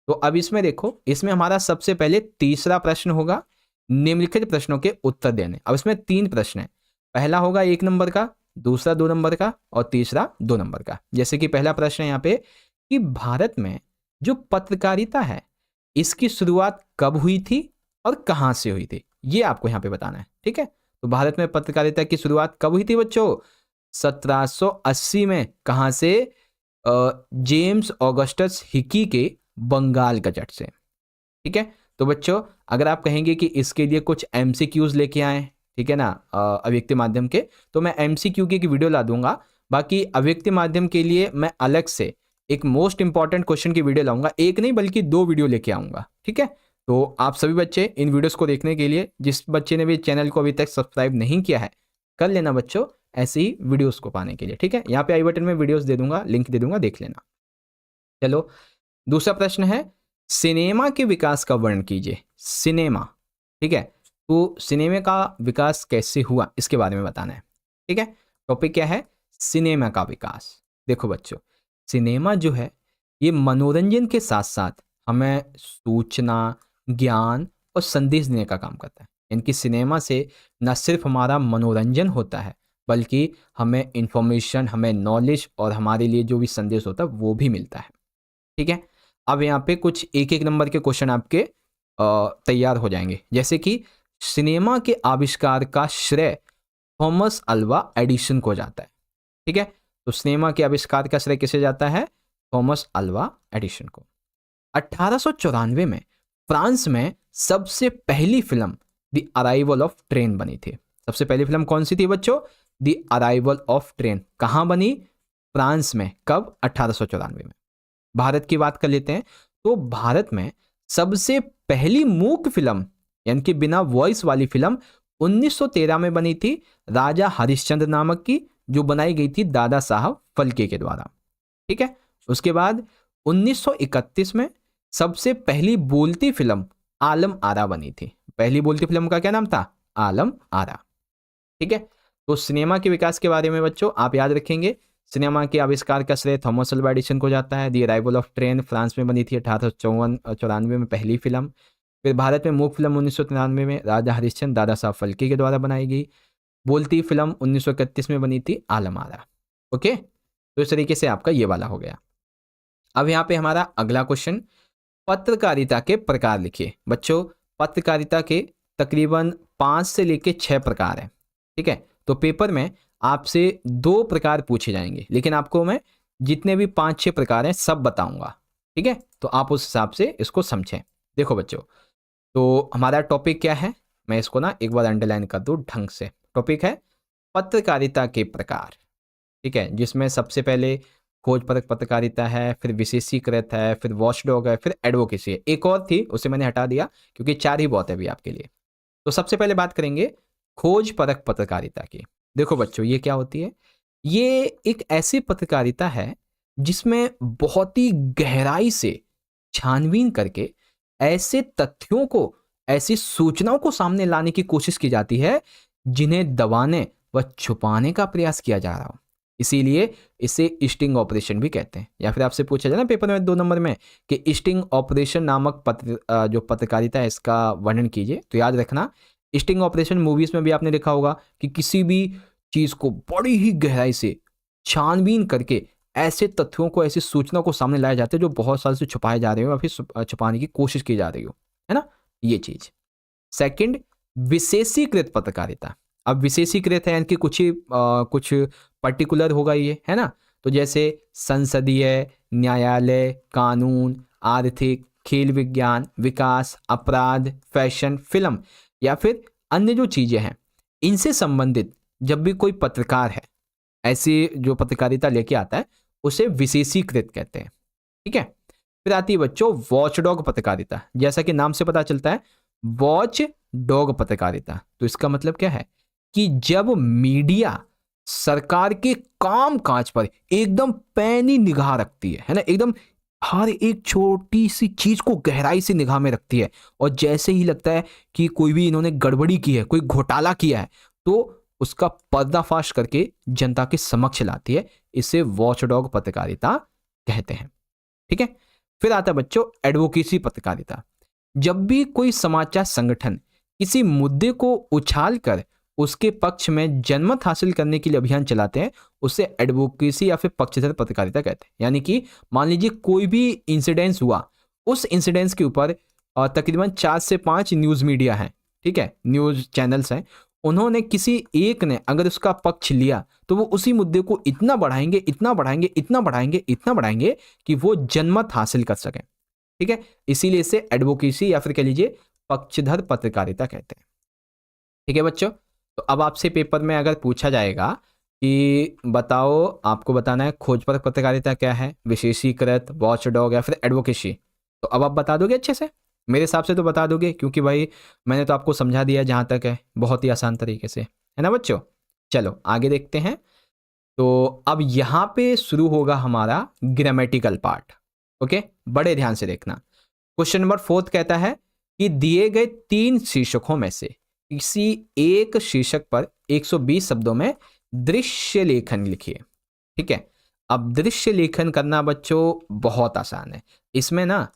तो अब इसमें देखो, इसमें हमारा सबसे पहले तीसरा प्रश्न होगा, निम्नलिखित प्रश्नों के उत्तर देने। अब इसमें 3 प्रश्न है, पहला होगा 1 नंबर का, दूसरा 2 नंबर का और तीसरा 2 नंबर का। जैसे कि पहला प्रश्न है यहाँ पे कि भारत में जो पत्रकारिता है इसकी शुरुआत कब हुई थी और कहाँ से हुई थी, ये आपको यहाँ पे बताना है। ठीक है, तो भारत में पत्रकारिता की शुरुआत कब हुई थी बच्चों? 1780 में। कहाँ से? जेम्स ऑगस्टस हिकी के बंगाल गजट से। ठीक है, तो बच्चों अगर आप कहेंगे कि इसके लिए कुछ एमसीक्यूज लेके आए, ठीक है ना, अव्यक्ति माध्यम के, तो मैं एमसीक्यू की एक वीडियो ला दूंगा। बाकी अव्यक्ति माध्यम के लिए मैं अलग से एक मोस्ट इंपॉर्टेंट क्वेश्चन की वीडियो लाऊंगा, एक नहीं बल्कि 2 वीडियो लेके आऊंगा। ठीक है, तो आप सभी बच्चे इन वीडियोस को देखने के लिए, जिस बच्चे ने भी चैनल को अभी तक सब्सक्राइब नहीं किया है कर लेना बच्चों, ऐसे ही वीडियोस को पाने के लिए। ठीक है, यहाँ पे आई बटन में वीडियोस दे दूंगा, लिंक दे दूंगा, देख लेना। चलो, दूसरा प्रश्न है सिनेमा के विकास का वर्णन कीजिए। सिनेमा, ठीक है, तो सिनेमा का विकास कैसे हुआ इसके बारे में बताना है। ठीक है, टॉपिक क्या है? सिनेमा का विकास। देखो बच्चों, सिनेमा जो है ये मनोरंजन के साथ साथ हमें सूचना, ज्ञान और संदेश देने का काम करता है। इनकी सिनेमा से न सिर्फ हमारा मनोरंजन होता है बल्कि हमें इंफॉर्मेशन, हमें नॉलेज और हमारे लिए जो भी संदेश होता है वो भी मिलता है। ठीक है, अब यहाँ पे कुछ 1-1 नंबर के क्वेश्चन आपके तैयार हो जाएंगे। जैसे कि सिनेमा के आविष्कार का श्रेय थॉमस अल्वा एडिसन को जाता है। ठीक है, तो सिनेमा के आविष्कार का श्रेय किसे जाता है? थॉमस अल्वा एडिसन को। 1894 में फ्रांस में सबसे पहली film the arrival of train बनी थी। सबसे पहली फिल्म कौन सी थी बच्चों? The arrival of train. कहाँ बनी? फ्रांस में। कब? 1894 में। भारत की बात कर लेते हैं, तो भारत में सबसे पहली मूक फिल्म यानी कि बिना वॉइस वाली फिल्म 1913 में बनी थी, राजा हरिश्चंद्र नामक की, जो बनाई गई थी दादा साहब फल्के के द्वारा। ठीक है, उसके बाद 1931 में सबसे पहली बोलती फिल्म आलम आरा बनी थी। पहली बोलती फिल्म का क्या नाम था? आलम आरा। ठीक है, तो सिनेमा के विकास के बारे में बच्चों आप याद रखेंगे, सिनेमा के आविष्कार का श्रेय थॉमस अल्वा एडिसन को जाता है। The arrival of train France में बनी थी 1894 में पहली फिल्म। फिर भारत में मूक फिल्म 1993 में राजा हरिश्चंद्र दादा साहब फल्के के द्वारा बनाई गई। बोलती फिल्म 1931 में बनी थी आलम आरा। ओके, तो इस तरीके से आपका ये वाला हो गया। अब यहाँ पे हमारा अगला क्वेश्चन, पत्रकारिता के प्रकार लिखिए। बच्चों पत्रकारिता के तकरीबन 5 से लेके 6 प्रकार हैं। ठीक है, तो पेपर में आपसे 2 प्रकार पूछे जाएंगे, लेकिन आपको मैं जितने भी 5-6 प्रकार हैं सब बताऊंगा। ठीक है, तो आप उस हिसाब से इसको समझें। देखो बच्चों, तो हमारा टॉपिक क्या है, मैं इसको ना एक बार अंडरलाइन कर दूं ढंग से। टॉपिक है पत्रकारिता के प्रकार। ठीक है, जिसमें सबसे पहले खोजपरक पत्रकारिता है, फिर विशेषीकृत है, फिर वॉचडॉग है, फिर एडवोकेसी है। एक और थी, उसे मैंने हटा दिया क्योंकि 4 ही बहुत है अभी आपके लिए। तो सबसे पहले बात करेंगे खोजपरक पत्रकारिता की। देखो बच्चों, ये क्या होती है? ये एक ऐसी पत्रकारिता है जिसमें बहुत ही गहराई से छानबीन करके ऐसे तथ्यों को, ऐसी सूचनाओं को सामने लाने की कोशिश की जाती है जिन्हें दबाने व छुपाने का प्रयास किया जा रहा हो। इसीलिए इसे स्टिंग ऑपरेशन भी कहते हैं। या फिर आपसे पूछा जाए ना पेपर में 2 नंबर में कि स्टिंग ऑपरेशन नामक जो पत्रकारिता है इसका वर्णन कीजिए, तो याद रखना स्टिंग ऑपरेशन मूवीज में भी आपने देखा होगा कि किसी भी चीज को बड़ी ही गहराई से छानबीन करके ऐसे तथ्यों को, ऐसी सूचना को सामने लाया जाता है जो बहुत साल से छुपाए जा रहे हो या फिर छुपाने की कोशिश की जा रही हो, है ना, ये चीज। सेकंड, विशेषीकृत पत्रकारिता। अब विशेषीकृत है यानी कि कुछ पर्टिकुलर होगा ये, है ना, तो जैसे संसदीय, न्यायालय, कानून, आर्थिक, खेल विज्ञान, विकास, अपराध, फैशन, फिल्म या फिर अन्य जो चीजें हैं इनसे संबंधित जब भी कोई पत्रकार है ऐसी जो पत्रकारिता लेके आता है उसे विशेषीकृत कहते हैं। ठीक है, फिर आती है बच्चों वॉचडॉग पत्रकारिता। जैसा कि नाम से पता चलता है वॉच डॉग पत्रकारिता, तो इसका मतलब क्या है कि जब मीडिया सरकार के काम काज पर एकदम पैनी निगाह रखती है ना, एकदम हर एक छोटी सी चीज को गहराई से निगाह में रखती है, और जैसे ही लगता है कि कोई भी इन्होंने गड़बड़ी की है, कोई घोटाला किया है, तो उसका पर्दाफाश करके जनता के समक्ष लाती है, इसे वॉचडॉग पत्रकारिता कहते हैं। ठीक है, फिर आता है बच्चों एडवोकेसी पत्रकारिता। जब भी कोई समाचार संगठन किसी मुद्दे को उछाल कर उसके पक्ष में जनमत हासिल करने के लिए अभियान चलाते हैं, उसे एडवोकेसी या फिर पक्षधर पत्रकारिता कहते हैं। यानी कि मान लीजिए कोई भी इंसिडेंस हुआ, उस इंसिडेंस के ऊपर तकरीबन 4 से 5 न्यूज़ मीडिया हैं, ठीक है, न्यूज़ चैनल्स हैं, उन्होंने किसी एक ने अगर उसका पक्ष लिया तो वो उसी मुद्दे को इतना बढ़ाएंगे, इतना बढ़ाएंगे, इतना बढ़ाएंगे, इतना बढ़ाएंगे कि वो जनमत हासिल कर सकें, ठीक है। इसीलिए इसे एडवोकेसी या फिर कह लीजिए पक्षधर पत्रकारिता कहते हैं, ठीक है बच्चों। तो अब आपसे पेपर में अगर पूछा जाएगा कि बताओ, आपको बताना है खोजपरक पत्रकारिता क्या है, विशेषीकृत, वॉचडॉग या फिर एडवोकेसी, तो अब आप बता दोगे अच्छे से? मेरे हिसाब से तो बता दोगे, क्योंकि भाई मैंने तो आपको समझा दिया जहाँ तक है, बहुत ही आसान तरीके से, है ना बच्चों। चलो आगे देखते हैं। तो अब यहाँ पे शुरू होगा हमारा ग्रामेटिकल पार्ट, ओके, बड़े ध्यान से देखना। क्वेश्चन नंबर 4 कहता है कि दिए गए 3 शीर्षकों में से किसी एक शीर्षक पर 120 शब्दों में दृश्य लेखन लिखिए, ठीक है। अब दृश्य लेखन करना बच्चों बहुत आसान है। इसमें ना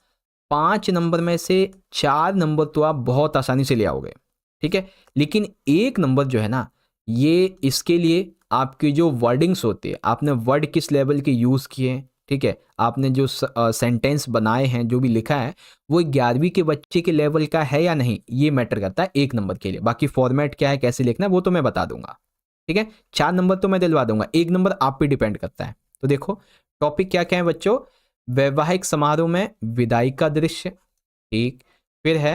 5 नंबर में से 4 नंबर तो आप बहुत आसानी से ले आओगे, ठीक है, लेकिन 1 नंबर जो है ना, ये इसके लिए आपकी जो वर्डिंग्स होती है, आपने वर्ड किस लेवल के यूज़ किए हैं, ठीक है, आपने जो सेंटेंस बनाए हैं, जो भी लिखा है, वो 11वीं के बच्चे के लेवल का है या नहीं, ये मैटर करता है 1 नंबर के लिए। बाकी फॉर्मेट क्या है, कैसे लिखना है, वो तो मैं बता दूंगा, ठीक है। 4 नंबर तो मैं दिलवा दूंगा, 1 नंबर आप पे डिपेंड करता है। तो देखो टॉपिक क्या क्या है बच्चों, वैवाहिक समारोह में विदाई का दृश्य, ठीक, फिर है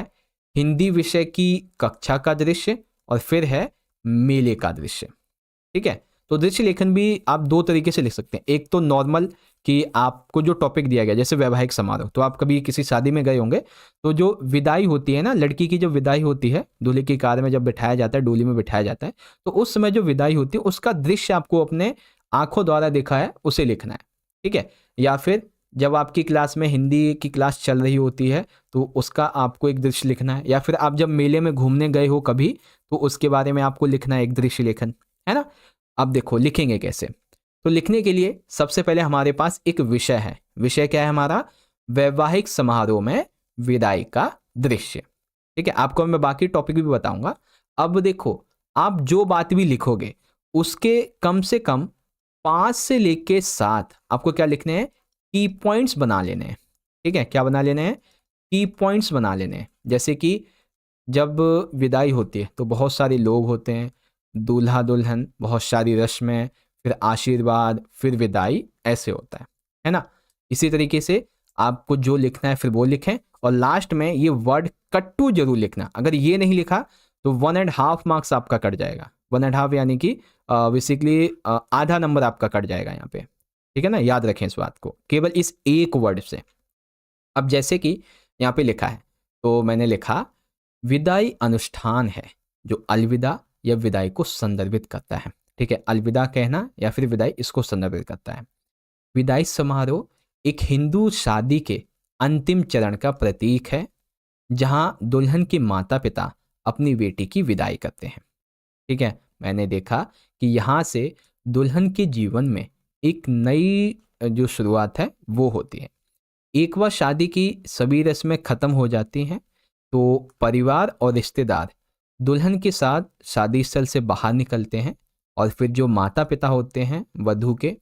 हिंदी विषय की कक्षा का दृश्य, और फिर है मेले का दृश्य, ठीक है। तो दृश्य लेखन भी आप 2 तरीके से लिख सकते हैं। एक तो नॉर्मल कि आपको जो टॉपिक दिया गया, जैसे वैवाहिक समारोह, तो आप कभी किसी शादी में गए होंगे, तो जो विदाई होती है ना, लड़की की जो विदाई होती है, दूल्हे की कार में जब बिठाया जाता है, डोली में बिठाया जाता है, तो उस समय जो विदाई होती है उसका दृश्य आपको अपने आंखों द्वारा देखा है उसे लिखना है, ठीक है। या फिर जब आपकी क्लास में हिंदी की क्लास चल रही होती है तो उसका आपको एक दृश्य लिखना है, या फिर आप जब मेले में घूमने गए हो कभी, तो उसके बारे में आपको लिखना है एक दृश्य लेखन, है ना। अब देखो लिखेंगे कैसे। तो लिखने के लिए सबसे पहले हमारे पास एक विषय है। विषय क्या है हमारा, वैवाहिक समारोह में विदाई का दृश्य, ठीक है। आपको मैं बाकी टॉपिक भी बताऊंगा। अब देखो, आप जो बात भी लिखोगे उसके कम से कम 5 से लेके 7 आपको क्या लिखने हैं, की पॉइंट्स बना लेने हैं, ठीक है। क्या बना लेने हैं, की पॉइंट्स बना लेने हैं। जैसे कि जब विदाई होती है तो बहुत सारे लोग होते हैं, दूल्हा दुल्हन, बहुत सारी रस्में, फिर आशीर्वाद, फिर विदाई, ऐसे होता है ना। इसी तरीके से आपको जो लिखना है फिर वो लिखें, और लास्ट में ये वर्ड कट्टू जरूर लिखना। अगर ये नहीं लिखा तो 1.5 मार्क्स आपका कट जाएगा। 1.5 यानी कि बेसिकली आधा नंबर आपका कट जाएगा यहाँ पे, ठीक है ना। याद रखें इस बात को, केवल इस एक वर्ड से। अब जैसे कि यहाँ पे लिखा है, तो मैंने लिखा विदाई अनुष्ठान है जो अलविदा या विदाई को संदर्भित करता है, ठीक है। अलविदा कहना या फिर विदाई, इसको संदर्भित करता है। विदाई समारोह एक हिंदू शादी के अंतिम चरण का प्रतीक है, जहां दुल्हन के माता पिता अपनी बेटी की विदाई करते हैं, ठीक है। मैंने देखा कि यहाँ से दुल्हन के जीवन में एक नई जो शुरुआत है वो होती है। एक बार शादी की सभी रस्में खत्म हो जाती हैं तो परिवार और रिश्तेदार दुल्हन के साथ शादी स्थल से बाहर निकलते हैं, और फिर जो माता पिता होते हैं वधू के,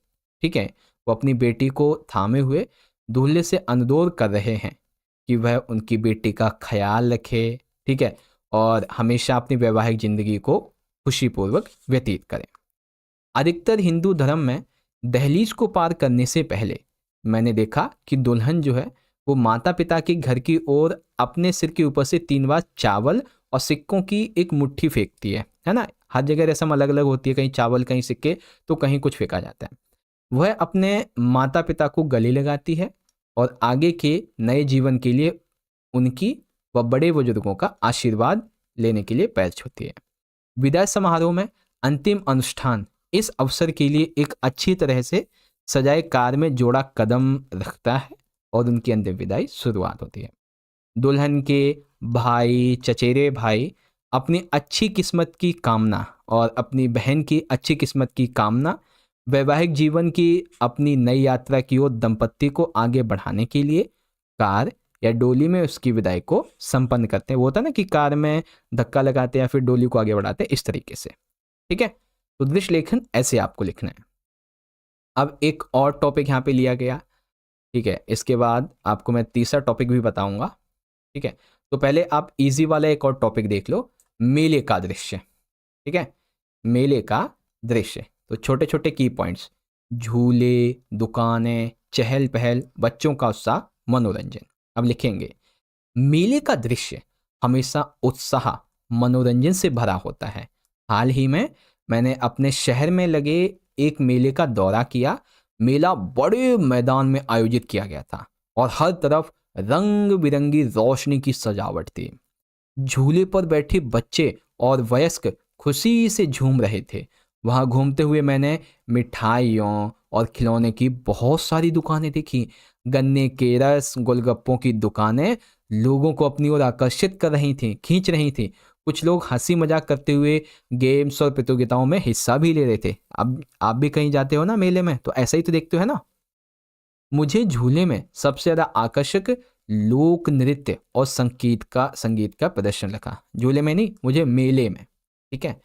ठीक है, वो अपनी बेटी को थामे हुए दूल्हे से अनुरोध कर रहे हैं कि वह उनकी बेटी का ख्याल रखे, ठीक है, और हमेशा अपनी वैवाहिक जिंदगी को खुशीपूर्वक व्यतीत करें। अधिकतर हिंदू धर्म में दहलीज को पार करने से पहले मैंने देखा कि दुल्हन जो है वो माता पिता के घर की ओर अपने सिर के ऊपर से 3 बार चावल और सिक्कों की एक मुट्ठी फेंकती है ना। हर जगह रस्म अलग अलग होती है, कहीं चावल, कहीं सिक्के, तो कहीं कुछ फेंका जाता है। वह अपने माता पिता को गले लगाती है और आगे के नए जीवन के लिए उनकी व बड़े बुजुर्गों का आशीर्वाद लेने के लिए पैर छूती है। विदाई समारोह में अंतिम अनुष्ठान इस अवसर के लिए एक अच्छी तरह से सजाए कार में जोड़ा कदम रखता है और उनकी अंतिम विदाई शुरुआत होती है। दुल्हन के भाई, चचेरे भाई अपनी अच्छी किस्मत की कामना और अपनी बहन की अच्छी किस्मत की कामना, वैवाहिक जीवन की अपनी नई यात्रा की ओर दंपत्ति को आगे बढ़ाने के लिए कार या डोली में उसकी विदाई को संपन्न करते हैं। वो होता है ना कि कार में धक्का लगाते हैं या फिर डोली को आगे बढ़ाते हैं, इस तरीके से। ठीक है, तो दृश्य लेखन ऐसे आपको लिखना है। अब एक और टॉपिक यहाँ पे लिया गया, ठीक है, इसके बाद आपको मैं तीसरा टॉपिक भी बताऊंगा। ठीक है, तो पहले आप इजी वाला एक और टॉपिक देख लो, मेले का दृश्य। ठीक है, मेले का दृश्य, तो छोटे छोटे की पॉइंट्स, झूले, दुकानें, चहल पहल, बच्चों का उत्साह, मनोरंजन। अब लिखेंगे, मेले का दृश्य हमेशा उत्साह, मनोरंजन से भरा होता है। हाल ही में मैंने अपने शहर में लगे एक मेले का दौरा किया। मेला बड़े मैदान में आयोजित किया गया था और हर तरफ रंग बिरंगी रोशनी की सजावट थी। झूले पर बैठे बच्चे और वयस्क खुशी से झूम रहे थे। वहां घूमते हुए मैंने मिठाइयों और खिलौने की बहुत सारी दुकानें देखी। गन्ने के रस, गोलगप्पों की दुकानें लोगों को अपनी ओर आकर्षित कर रही थी, खींच रही थी। कुछ लोग हंसी मजाक करते हुए गेम्स और प्रतियोगिताओं में हिस्सा भी ले रहे थे। अब आप भी कहीं जाते हो ना मेले में, तो ऐसा ही तो देखते हो, है ना। मुझे झूले में सबसे ज्यादा आकर्षक लोक नृत्य और संगीत का प्रदर्शन लगा। झूले में नहीं, मुझे मेले में। ठीक है,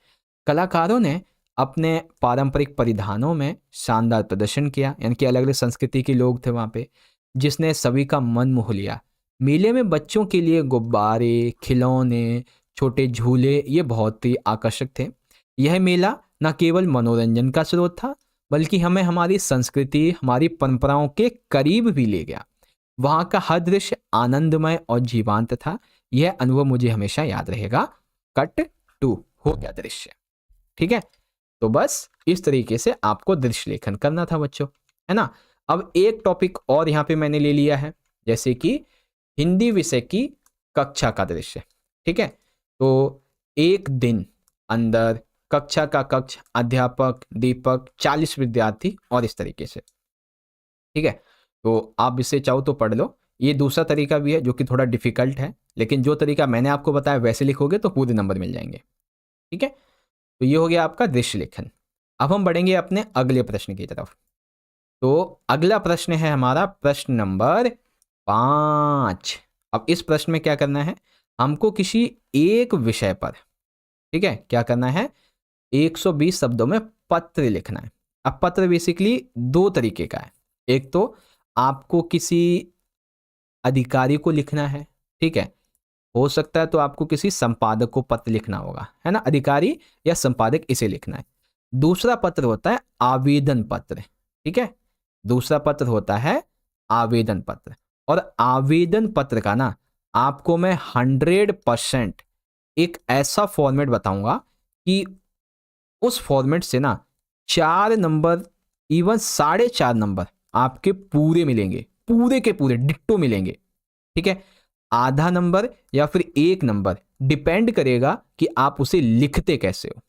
कलाकारों ने अपने पारंपरिक परिधानों में शानदार प्रदर्शन किया, यानी कि अलग अलग संस्कृति के लोग थे वहाँ पे, जिसने सभी का मन मोह लिया। मेले में बच्चों के लिए गुब्बारे, खिलौने, छोटे झूले, ये बहुत ही आकर्षक थे। यह मेला न केवल मनोरंजन का स्रोत था, बल्कि हमें हमारी संस्कृति, हमारी परंपराओं के करीब भी ले गया। वहाँ का हर दृश्य आनंदमय और जीवंत था। यह अनुभव मुझे हमेशा याद रहेगा। कट 2 हो गया दृश्य। ठीक है, तो बस इस तरीके से आपको दृश्य लेखन करना था बच्चों, है ना। अब एक टॉपिक और यहाँ पे मैंने ले लिया है, जैसे कि हिंदी विषय की कक्षा का दृश्य। ठीक है, तो एक दिन अंदर कक्षा का कक्ष, अध्यापक, दीपक, 40 विद्यार्थी और इस तरीके से। ठीक है, तो आप इसे चाहो तो पढ़ लो। ये दूसरा तरीका भी है जो कि थोड़ा डिफिकल्ट है, लेकिन जो तरीका मैंने आपको बताया वैसे लिखोगे तो पूरे नंबर मिल जाएंगे। ठीक है, तो ये हो गया आपका दृश्य लेखन। अब हम बढ़ेंगे अपने अगले प्रश्न की तरफ। तो अगला प्रश्न है हमारा प्रश्न नंबर 5। अब इस प्रश्न में क्या करना है, हमको किसी एक विषय पर, ठीक है, क्या करना है, 120 शब्दों में पत्र लिखना है। अब पत्र बेसिकली दो तरीके का है। एक तो आपको किसी अधिकारी को लिखना है, ठीक है, हो सकता है तो आपको किसी संपादक को पत्र लिखना होगा, है ना, अधिकारी या संपादक, इसे लिखना है। दूसरा पत्र होता है आवेदन पत्र। ठीक है, दूसरा पत्र होता है आवेदन पत्र। और आवेदन पत्र का ना आपको मैं 100% एक ऐसा फॉर्मेट बताऊंगा कि उस फॉर्मेट से ना 4 नंबर, इवन 4.5 नंबर आपके पूरे मिलेंगे, पूरे के पूरे डिट्टो मिलेंगे। ठीक है, आधा नंबर या फिर 1 नंबर डिपेंड करेगा कि आप उसे लिखते कैसे हो।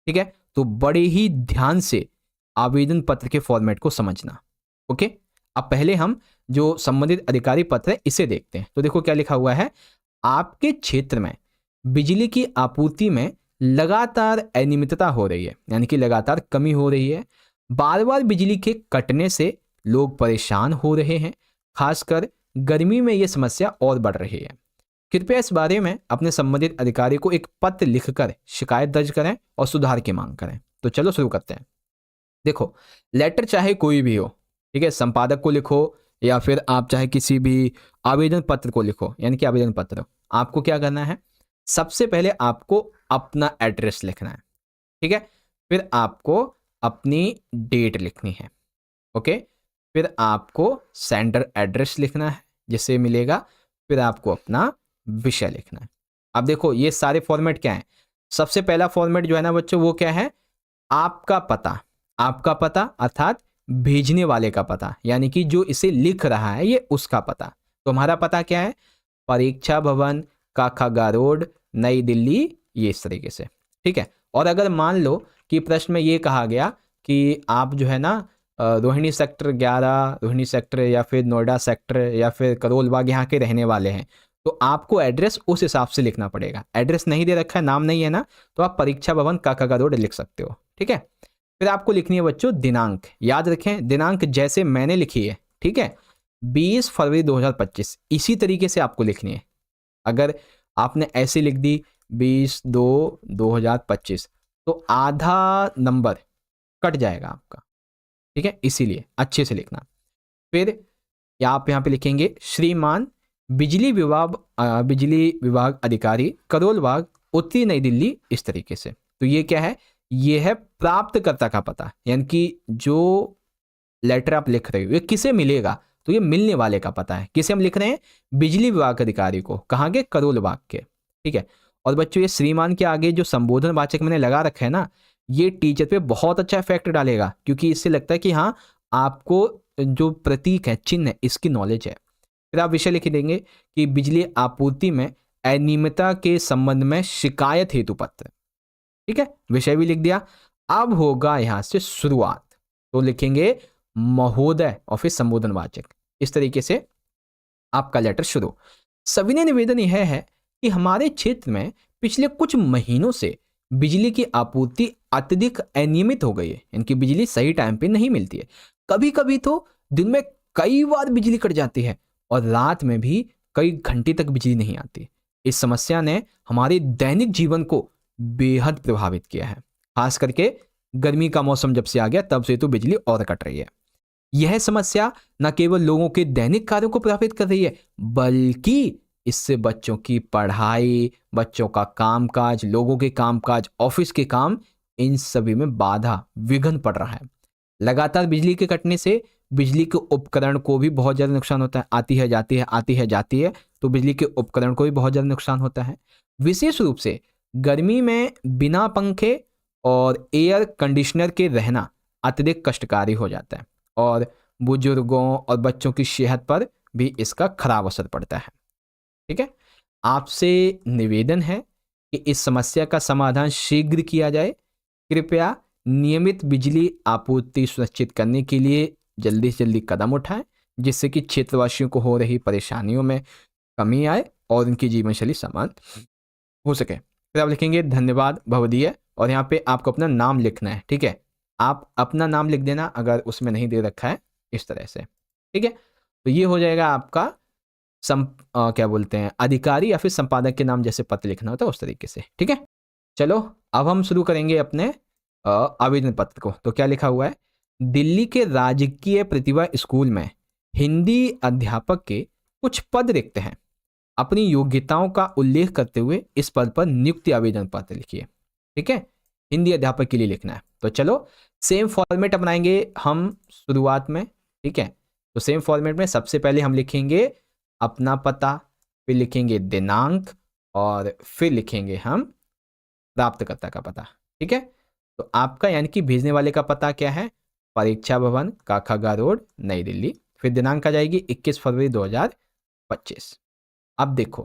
ठीक है, तो बड़े ही ध्यान से आवेदन पत्र के फॉर्मेट को समझना। ओके, अब पहले हम जो संबंधित अधिकारी पत्र है इसे देखते हैं। तो देखो क्या लिखा हुआ है, आपके क्षेत्र में बिजली की आपूर्ति में लगातार अनियमितता हो रही है, यानी कि लगातार कमी हो रही है। बार बार बिजली के कटने से लोग परेशान हो रहे हैं, खासकर गर्मी में यह समस्या और बढ़ रही है। कृपया इस बारे में अपने संबंधित अधिकारी को एक पत्र लिखकर शिकायत दर्ज करें और सुधार की मांग करें। तो चलो शुरू करते हैं। देखो, लेटर चाहे कोई भी हो, ठीक है, संपादक को लिखो या फिर आप चाहे किसी भी आवेदन पत्र को लिखो, यानी कि आवेदन पत्र, आपको क्या करना है, सबसे पहले आपको अपना एड्रेस लिखना है। ठीक है, फिर आपको अपनी डेट लिखनी है। ओके, फिर आपको सेंडर एड्रेस लिखना है जिससे मिलेगा, फिर आपको अपना विषय लिखना है। अब देखो ये सारे फॉर्मेट क्या है। सबसे पहला फॉर्मेट जो है ना बच्चों, वो क्या है, आपका पता। आपका पता अर्थात भेजने वाले का पता, यानी कि जो इसे लिख रहा है ये उसका पता। तो हमारा पता क्या है, परीक्षा भवन, काखागा रोड, नई दिल्ली, ये इस तरीके से। ठीक है, और अगर मान लो कि प्रश्न में ये कहा गया कि आप जो है ना रोहिणी सेक्टर 11, रोहिणी सेक्टर या फिर नोएडा सेक्टर या फिर करोल बाग यहाँ के रहने वाले हैं, तो आपको एड्रेस उस हिसाब से लिखना पड़ेगा। एड्रेस नहीं दे रखा है, नाम नहीं है ना, तो आप परीक्षा भवन काकागा रोड लिख सकते हो। ठीक है, फिर आपको लिखनी है बच्चों दिनांक। याद रखें, दिनांक जैसे मैंने लिखी है, ठीक है, 20 फरवरी 2025 इसी तरीके से आपको लिखनी है। अगर आपने ऐसे लिख दी 20/2/2025 तो आधा नंबर कट जाएगा आपका, ठीक है, इसीलिए अच्छे से लिखना। फिर आप यहाँ पे लिखेंगे श्रीमान बिजली विभाग अधिकारी करोल बाग उत्तरी नई दिल्ली, इस तरीके से। तो ये क्या है, ये है प्राप्तकर्ता का पता, यानी कि जो लेटर आप लिख रहे हो ये किसे मिलेगा, तो ये मिलने वाले का पता है। किसे हम लिख रहे हैं, बिजली विभाग अधिकारी को, कहाँ के, करोल बाग के, ठीक है। और बच्चों ये श्रीमान के आगे जो संबोधन वाचक मैंने लगा रखा है ना, ये टीचर पे बहुत अच्छा इफेक्ट डालेगा, क्योंकि इससे लगता है कि हाँ आपको जो प्रतीक है, चिन्ह है, इसकी नॉलेज है। फिर आप विषय लिख देंगे कि बिजली आपूर्ति में अनियमितता के संबंध में शिकायत हेतु पत्र, ठीक है, विषय भी लिख दिया। अब होगा यहां से शुरुआत, तो लिखेंगे महोदय और फिर संबोधन वाचक, इस तरीके से आपका लेटर शुरू। सविनय निवेदन यह है कि हमारे क्षेत्र में पिछले कुछ महीनों से बिजली की आपूर्ति अत्यधिक अनियमित हो गई है, इनकी बिजली सही टाइम पे नहीं मिलती है। कभी कभी तो दिन में कई बार बिजली कट जाती है और रात में भी कई घंटे तक बिजली नहीं आती। इस समस्या ने हमारे दैनिक जीवन को बेहद प्रभावित किया है, खास करके गर्मी का मौसम जब से आ गया तब से तो बिजली और कट रही है। यह समस्या न केवल लोगों के दैनिक कार्यों को प्रभावित कर रही है, बल्कि इससे बच्चों की पढ़ाई, बच्चों का कामकाज, लोगों के कामकाज, ऑफिस के काम, इन सभी में बाधा, विघ्न पड़ रहा है। लगातार बिजली के कटने से बिजली के उपकरण को भी बहुत ज़्यादा नुकसान होता है। आती है जाती है, आती है जाती है, तो बिजली के उपकरण को भी बहुत ज़्यादा नुकसान होता है। विशेष रूप से गर्मी में बिना पंखे और एयर कंडीशनर के रहना अत्यधिक कष्टकारी हो जाता है और बुजुर्गों और बच्चों की सेहत पर भी इसका खराब असर पड़ता है, ठीक है। आपसे निवेदन है कि इस समस्या का समाधान शीघ्र किया जाए। कृपया नियमित बिजली आपूर्ति सुनिश्चित करने के लिए जल्दी से जल्दी कदम उठाएं, जिससे कि क्षेत्रवासियों को हो रही परेशानियों में कमी आए और उनकी जीवन शैली समान हो सके। फिर आप लिखेंगे धन्यवाद भवदीय, और यहाँ पे आपको अपना नाम लिखना है, ठीक है। आप अपना नाम लिख देना अगर उसमें नहीं दे रखा है, इस तरह से, ठीक है। तो ये हो जाएगा आपका क्या बोलते हैं, अधिकारी या फिर संपादक के नाम जैसे पत्र लिखना होता है उस तरीके से, ठीक है। चलो अब हम शुरू करेंगे अपने आवेदन पत्र को। तो क्या लिखा हुआ है, दिल्ली के राजकीय प्रतिभा स्कूल में हिंदी अध्यापक के कुछ पद रिक्त हैं। अपनी योग्यताओं का उल्लेख करते हुए इस पद पर नियुक्ति आवेदन पत्र लिखिए, ठीक है। हिंदी अध्यापक के लिए लिखना है। तो चलो सेम फॉर्मेट अपनाएंगे हम शुरुआत में, ठीक है। तो सेम फॉर्मेट में सबसे पहले हम लिखेंगे अपना पता, फिर लिखेंगे दिनांक और फिर लिखेंगे हम प्राप्तकर्ता का पता, ठीक है। तो आपका यानी कि भेजने वाले का पता क्या है, परीक्षा भवन, काखागा रोड, नई दिल्ली। फिर दिनांक आ जाएगी 21 फरवरी 2025। अब देखो,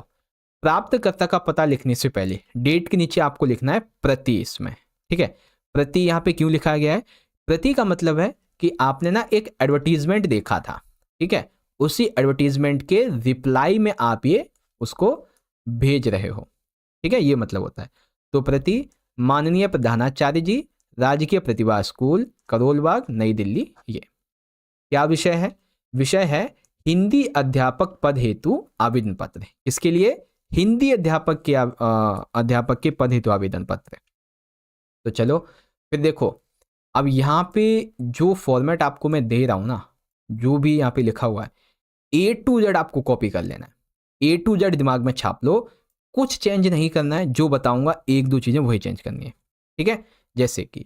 प्राप्तकर्ता का पता लिखने से पहले डेट के नीचे आपको लिखना है प्रति, इसमें, ठीक है। प्रति यहाँ पे क्यों लिखा गया है, प्रति का मतलब है कि आपने ना एक एडवर्टीजमेंट देखा था, ठीक है, उसी एडवर्टीजमेंट के रिप्लाई में आप ये उसको भेज रहे हो, ठीक है, ये मतलब होता है। तो प्रति माननीय प्रधानाचार्य जी, राजकीय प्रतिभा स्कूल, करोल बाग, नई दिल्ली। ये क्या विषय है, विषय है हिंदी अध्यापक पद हेतु आवेदन पत्र। इसके लिए हिंदी अध्यापक के पद हेतु आवेदन पत्र। तो चलो फिर देखो, अब यहाँ पे जो फॉर्मेट आपको मैं दे रहा हूँ ना, जो भी यहाँ पे लिखा हुआ है, A to Z आपको कॉपी कर लेना है, A to Z दिमाग में छाप लो, कुछ चेंज नहीं करना है। जो बताऊंगा एक दो चीजें वही चेंज करनी है, ठीक है। जैसे कि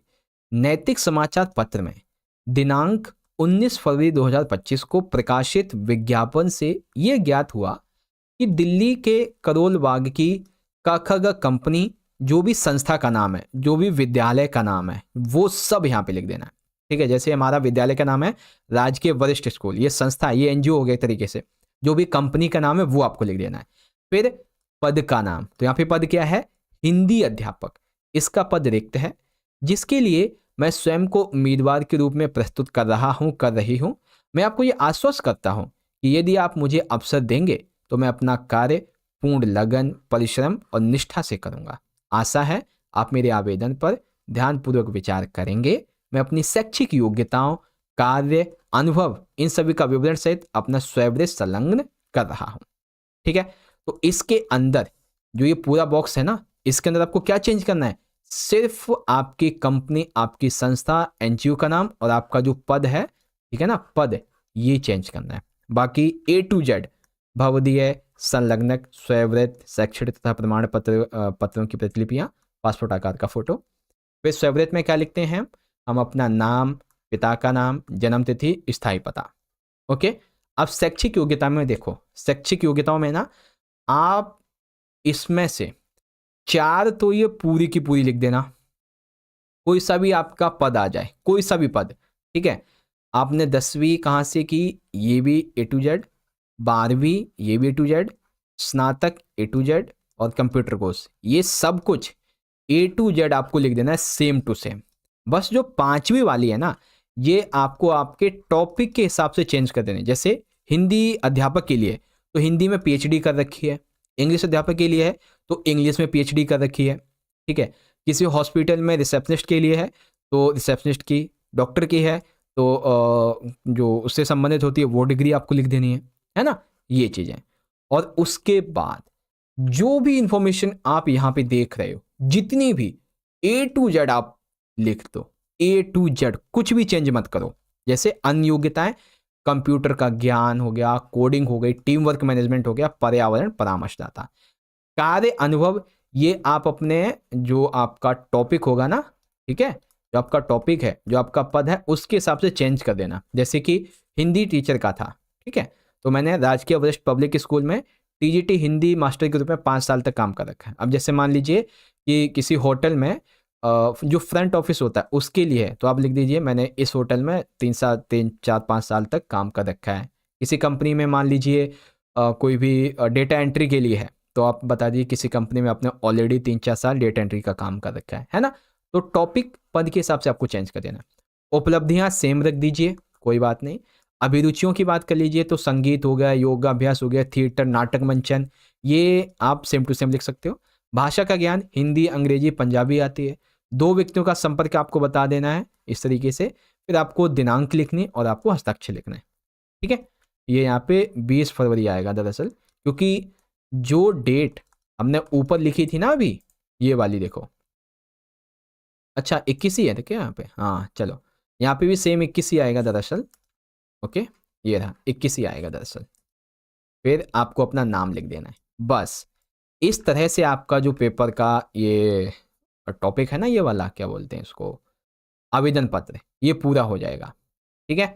नैतिक समाचार पत्र में दिनांक 19 फरवरी 2025 को प्रकाशित विज्ञापन से यह ज्ञात हुआ कि दिल्ली के करोल बाग की काखागा कंपनी, जो भी संस्था का नाम है, जो भी विद्यालय का नाम है, वो सब यहाँ पे लिख देना है, ठीक है। जैसे हमारा विद्यालय का नाम है राजकीय वरिष्ठ स्कूल, ये संस्था, ये एनजीओ हो गया एक तरीके से। जो भी कंपनी का नाम है वो आपको लिख देना है। फिर पद का नाम, तो यहाँ पे पद क्या है, हिंदी अध्यापक, इसका पद रिक्त है, जिसके लिए मैं स्वयं को उम्मीदवार के रूप में प्रस्तुत कर रहा हूँ, कर रही हूँ। मैं आपको ये आश्वस्त करता हूँ कि यदि आप मुझे अवसर देंगे तो मैं अपना कार्य पूर्ण लगन, परिश्रम और निष्ठा से करूँगा। आशा है आप मेरे आवेदन पर ध्यानपूर्वक विचार करेंगे। मैं अपनी शैक्षिक योग्यताओं, कार्य अनुभव इन सभी का विवरण सहित अपना स्वयं संलग्न कर रहा हूं। ठीक है, तो इसके अंदर जो ये पूरा बॉक्स है ना, इसके अंदर आपको क्या चेंज करना है, सिर्फ आपकी कंपनी, आपकी संस्था, एनजीओ का नाम और आपका जो पद है, ठीक है ना, पद, ये चेंज करना है। बाकी ए टू जेड भवदीय, संलग्नक, स्वयंवृत, शैक्षणिक तथा प्रमाण पत्रों की प्रतिलिपियां, पासपोर्ट आकार का फोटो। फिर स्वयंवृत में क्या लिखते हैं हम अपना नाम, पिता का नाम, जन्म तिथि, स्थायी पता। ओके, अब शैक्षिक योग्यता में देखो, शैक्षिक योग्यताओं में ना आप इसमें से 4 तो ये पूरी की पूरी लिख देना, कोई सा भी आपका पद आ जाए, कोई सा भी पद। ठीक है, आपने 10वीं कहाँ से की, ये भी ए टू जेड, 12वीं ये भी ए टू जेड, स्नातक ए टू जेड और कंप्यूटर कोर्स, ये सब कुछ ए टू जेड आपको लिख देना है, सेम टू सेम। बस जो 5वीं वाली है ना, ये आपको आपके टॉपिक के हिसाब से चेंज कर देने। जैसे हिंदी अध्यापक के लिए तो हिंदी में पीएचडी कर रखी है, इंग्लिश अध्यापक के लिए है तो इंग्लिश में पीएचडी कर रखी है। ठीक है, किसी हॉस्पिटल में रिसेप्शनिस्ट के लिए है तो रिसेप्शनिस्ट की, डॉक्टर की है तो जो उससे संबंधित होती है वो डिग्री आपको लिख देनी है ना, ये चीज़ें। और उसके बाद जो भी इंफॉर्मेशन आप यहाँ पे देख रहे हो, जितनी भी ए टू जेड आप लिख दो, ए टू जेड, कुछ भी चेंज मत करो। जैसे अन्य योग्यताएं, कंप्यूटर का ज्ञान हो गया, कोडिंग हो गई, टीम वर्क मैनेजमेंट हो गया, पर्यावरण परामर्शदाता, कार्य अनुभव, ये आप अपने जो आपका टॉपिक होगा ना, ठीक है, जो आपका टॉपिक है, जो आपका पद है, उसके हिसाब से चेंज कर देना। जैसे कि हिंदी टीचर का था, ठीक है, तो मैंने राजकीय वरिष्ठ पब्लिक स्कूल में टीजीटी हिंदी मास्टर के रूप में 5 साल तक काम कर रखा है। अब जैसे मान लीजिए कि किसी होटल में जो फ्रंट ऑफिस होता है उसके लिए है, तो आप लिख दीजिए मैंने इस होटल में 3-4-5 साल तक काम कर रखा है। किसी कंपनी में मान लीजिए कोई भी डेटा एंट्री के लिए है, तो आप बता दीजिए किसी कंपनी में आपने ऑलरेडी 3-4 साल डेटा एंट्री का काम कर रखा है ना। तो टॉपिक पद के हिसाब से आपको चेंज कर देना। उपलब्धियां सेम रख दीजिए, कोई बात नहीं। अभिरुचियों की बात कर लीजिए तो संगीत हो गया, योगाभ्यास हो गया, थिएटर, नाटक मंचन, ये आप सेम टू सेम लिख सकते हो। भाषा का ज्ञान, हिंदी, अंग्रेजी, पंजाबी आती है। 2 व्यक्तियों का संपर्क आपको बता देना है इस तरीके से। फिर आपको दिनांक लिखनी और आपको हस्ताक्षर लिखना है। ठीक है, ये यहाँ पे 20 फरवरी आएगा दरअसल, क्योंकि जो डेट हमने ऊपर लिखी थी ना अभी, ये वाली देखो, अच्छा 21 ही है क्या यहाँ पे, हाँ चलो, यहाँ पे भी सेम 21 ही आएगा दरअसल। ओके, ये रहा 21 ही आएगा दरअसल। फिर आपको अपना नाम लिख देना है, बस इस तरह से आपका जो पेपर का ये टॉपिक है ना, ये वाला क्या बोलते हैं इसको, आवेदन पत्र, ये पूरा हो जाएगा। ठीक है,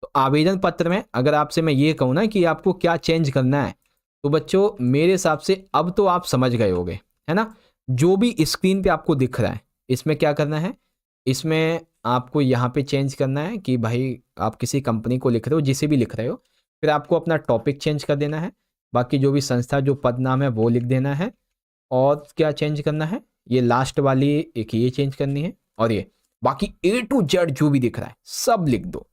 तो आवेदन पत्र में अगर आपसे मैं ये कहूँ ना कि आपको क्या चेंज करना है, तो बच्चों मेरे हिसाब से अब तो आप समझ गए होगे, है ना। जो भी स्क्रीन पे आपको दिख रहा है, इसमें क्या करना है, इसमें आपको यहाँ पे चेंज करना है कि भाई आप किसी कंपनी को लिख रहे हो, जिसे भी लिख रहे हो, फिर आपको अपना टॉपिक चेंज कर देना है। बाकी जो भी संस्था, जो पद नाम है वो लिख देना है। और क्या चेंज करना है, ये लास्ट वाली एक ये चेंज करनी है, और ये बाकी ए टू जेड जो भी दिख रहा है सब लिख दो।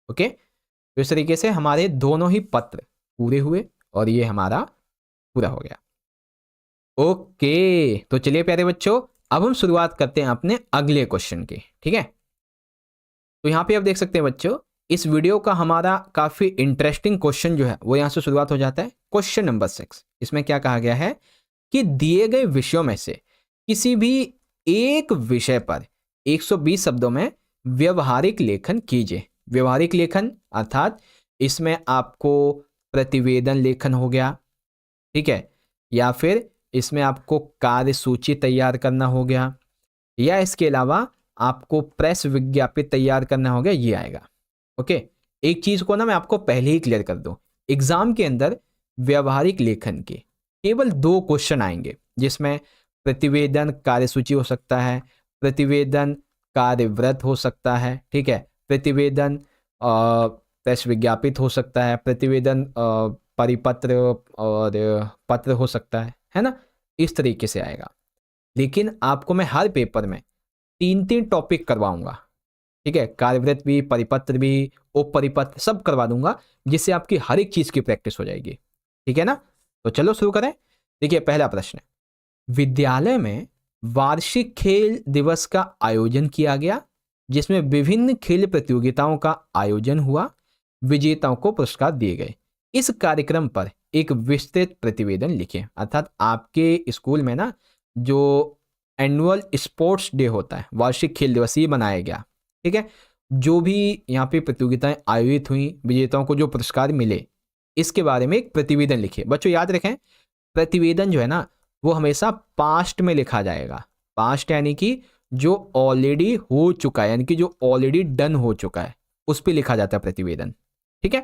ओके, तो इस तरीके से हमारे दोनों ही पत्र पूरे हुए और ये हमारा पूरा हो गया। ओके, तो चलिए प्यारे बच्चों, अब हम शुरुआत करते हैं अपने अगले क्वेश्चन की। ठीक है, तो यहाँ पे आप देख सकते हैं बच्चों, इस वीडियो का हमारा काफी इंटरेस्टिंग क्वेश्चन जो है वो यहाँ से शुरुआत हो जाता है। क्वेश्चन नंबर 6, इसमें क्या कहा गया है कि दिए गए विषयों में से किसी भी एक विषय पर 120 शब्दों में व्यवहारिक लेखन कीजिए। व्यवहारिक लेखन अर्थात इसमें आपको प्रतिवेदन लेखन हो गया, ठीक है, या फिर इसमें आपको कार्यसूची तैयार करना हो गया, या इसके अलावा आपको प्रेस विज्ञापित तैयार करना हो गया, ये आएगा। ओके, एक चीज को ना मैं आपको पहले ही क्लियर कर दूं, एग्जाम के अंदर व्यवहारिक लेखन के केवल 2 क्वेश्चन आएंगे, जिसमें प्रतिवेदन कार्यसूची हो सकता है, प्रतिवेदन कार्यव्रत हो सकता है, ठीक है, प्रतिवेदन प्रेस विज्ञापित हो सकता है, प्रतिवेदन परिपत्र और पत्र हो सकता है ना, इस तरीके से आएगा। लेकिन आपको मैं हर पेपर में 3-3 टॉपिक करवाऊंगा, ठीक है, कार्यव्रत भी, परिपत्र भी, उपपरिपत्र सब करवा दूंगा, जिससे आपकी हर एक चीज की प्रैक्टिस हो जाएगी। ठीक है ना, तो चलो शुरू करें। देखिए पहला प्रश्न है, विद्यालय में वार्षिक खेल दिवस का आयोजन किया गया जिसमें विभिन्न खेल प्रतियोगिताओं का आयोजन हुआ, विजेताओं को पुरस्कार दिए गए। इस कार्यक्रम पर एक विस्तृत प्रतिवेदन लिखें। अर्थात आपके स्कूल में ना जो एनुअल स्पोर्ट्स डे होता है, वार्षिक खेल दिवस, ये बनाया गया, ठीक है। जो भी यहाँ पे प्रतियोगिताएं आयोजित हुई, विजेताओं को जो पुरस्कार मिले, इसके बारे में एक प्रतिवेदन लिखिए। बच्चों याद रखें, प्रतिवेदन जो है ना वो हमेशा पास्ट में लिखा जाएगा। पास्ट यानी कि जो ऑलरेडी हो चुका है, यानी कि जो ऑलरेडी डन हो चुका है, उस पर लिखा जाता है प्रतिवेदन, ठीक है।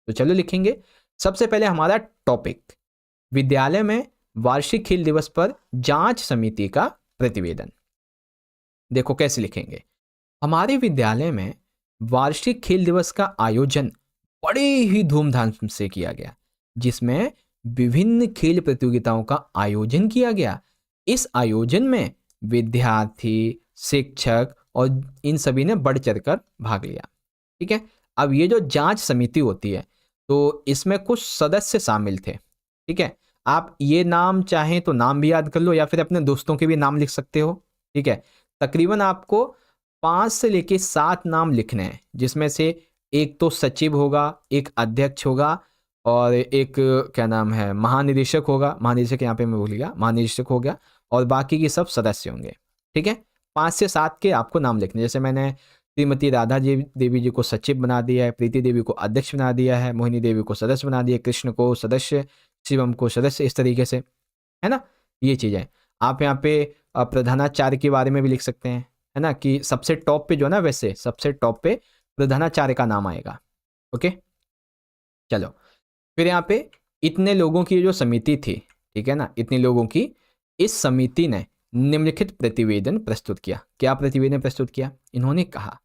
तो चलो लिखेंगे। सबसे पहले हमारा टॉपिक, विद्यालय में वार्षिक खेल दिवस पर जांच समिति का प्रतिवेदन। देखो कैसे लिखेंगे। हमारे विद्यालय में वार्षिक खेल दिवस का आयोजन बड़े ही धूमधाम से किया गया, जिसमें विभिन्न खेल प्रतियोगिताओं का आयोजन किया गया। इस आयोजन में विद्यार्थी, शिक्षक और इन सभी ने बढ़ चढ़कर भाग लिया, ठीक है। अब ये जो जांच समिति होती है, तो इसमें कुछ सदस्य शामिल थे, ठीक है। आप ये नाम चाहें तो नाम भी याद कर लो, या फिर अपने दोस्तों के भी नाम लिख सकते हो, ठीक है। तकरीबन आपको 5 से लेके 7 नाम लिखने हैं, जिसमें से एक तो सचिव होगा, एक अध्यक्ष होगा, और एक क्या नाम है, महानिदेशक होगा। महानिदेशक यहाँ पे मैं भूल गया, महानिदेशक हो गया, और बाकी के सब सदस्य होंगे, ठीक है। 5 से 7 के आपको नाम लिखने। जैसे मैंने श्रीमती राधा देवी जी को सचिव बना दिया है, प्रीति देवी को अध्यक्ष बना दिया है, मोहिनी देवी को सदस्य बना दिया, कृष्ण को सदस्य, शिवम को सदस्य, इस तरीके से, है ना। ये चीज़ें आप यहाँ पे प्रधानाचार्य के बारे में भी लिख सकते हैं, है ना, कि सबसे टॉप पे जो है ना, वैसे सबसे टॉप पे प्रधानाचार्य का नाम आएगा, ओके। चलो फिर यहाँ पे इतने लोगों की जो समिति थी, ठीक है ना, इतने लोगों की इस समिति ने निम्नलिखित प्रतिवेदन प्रस्तुत किया। क्या प्रतिवेदन प्रस्तुत किया? इन्होंने कहा,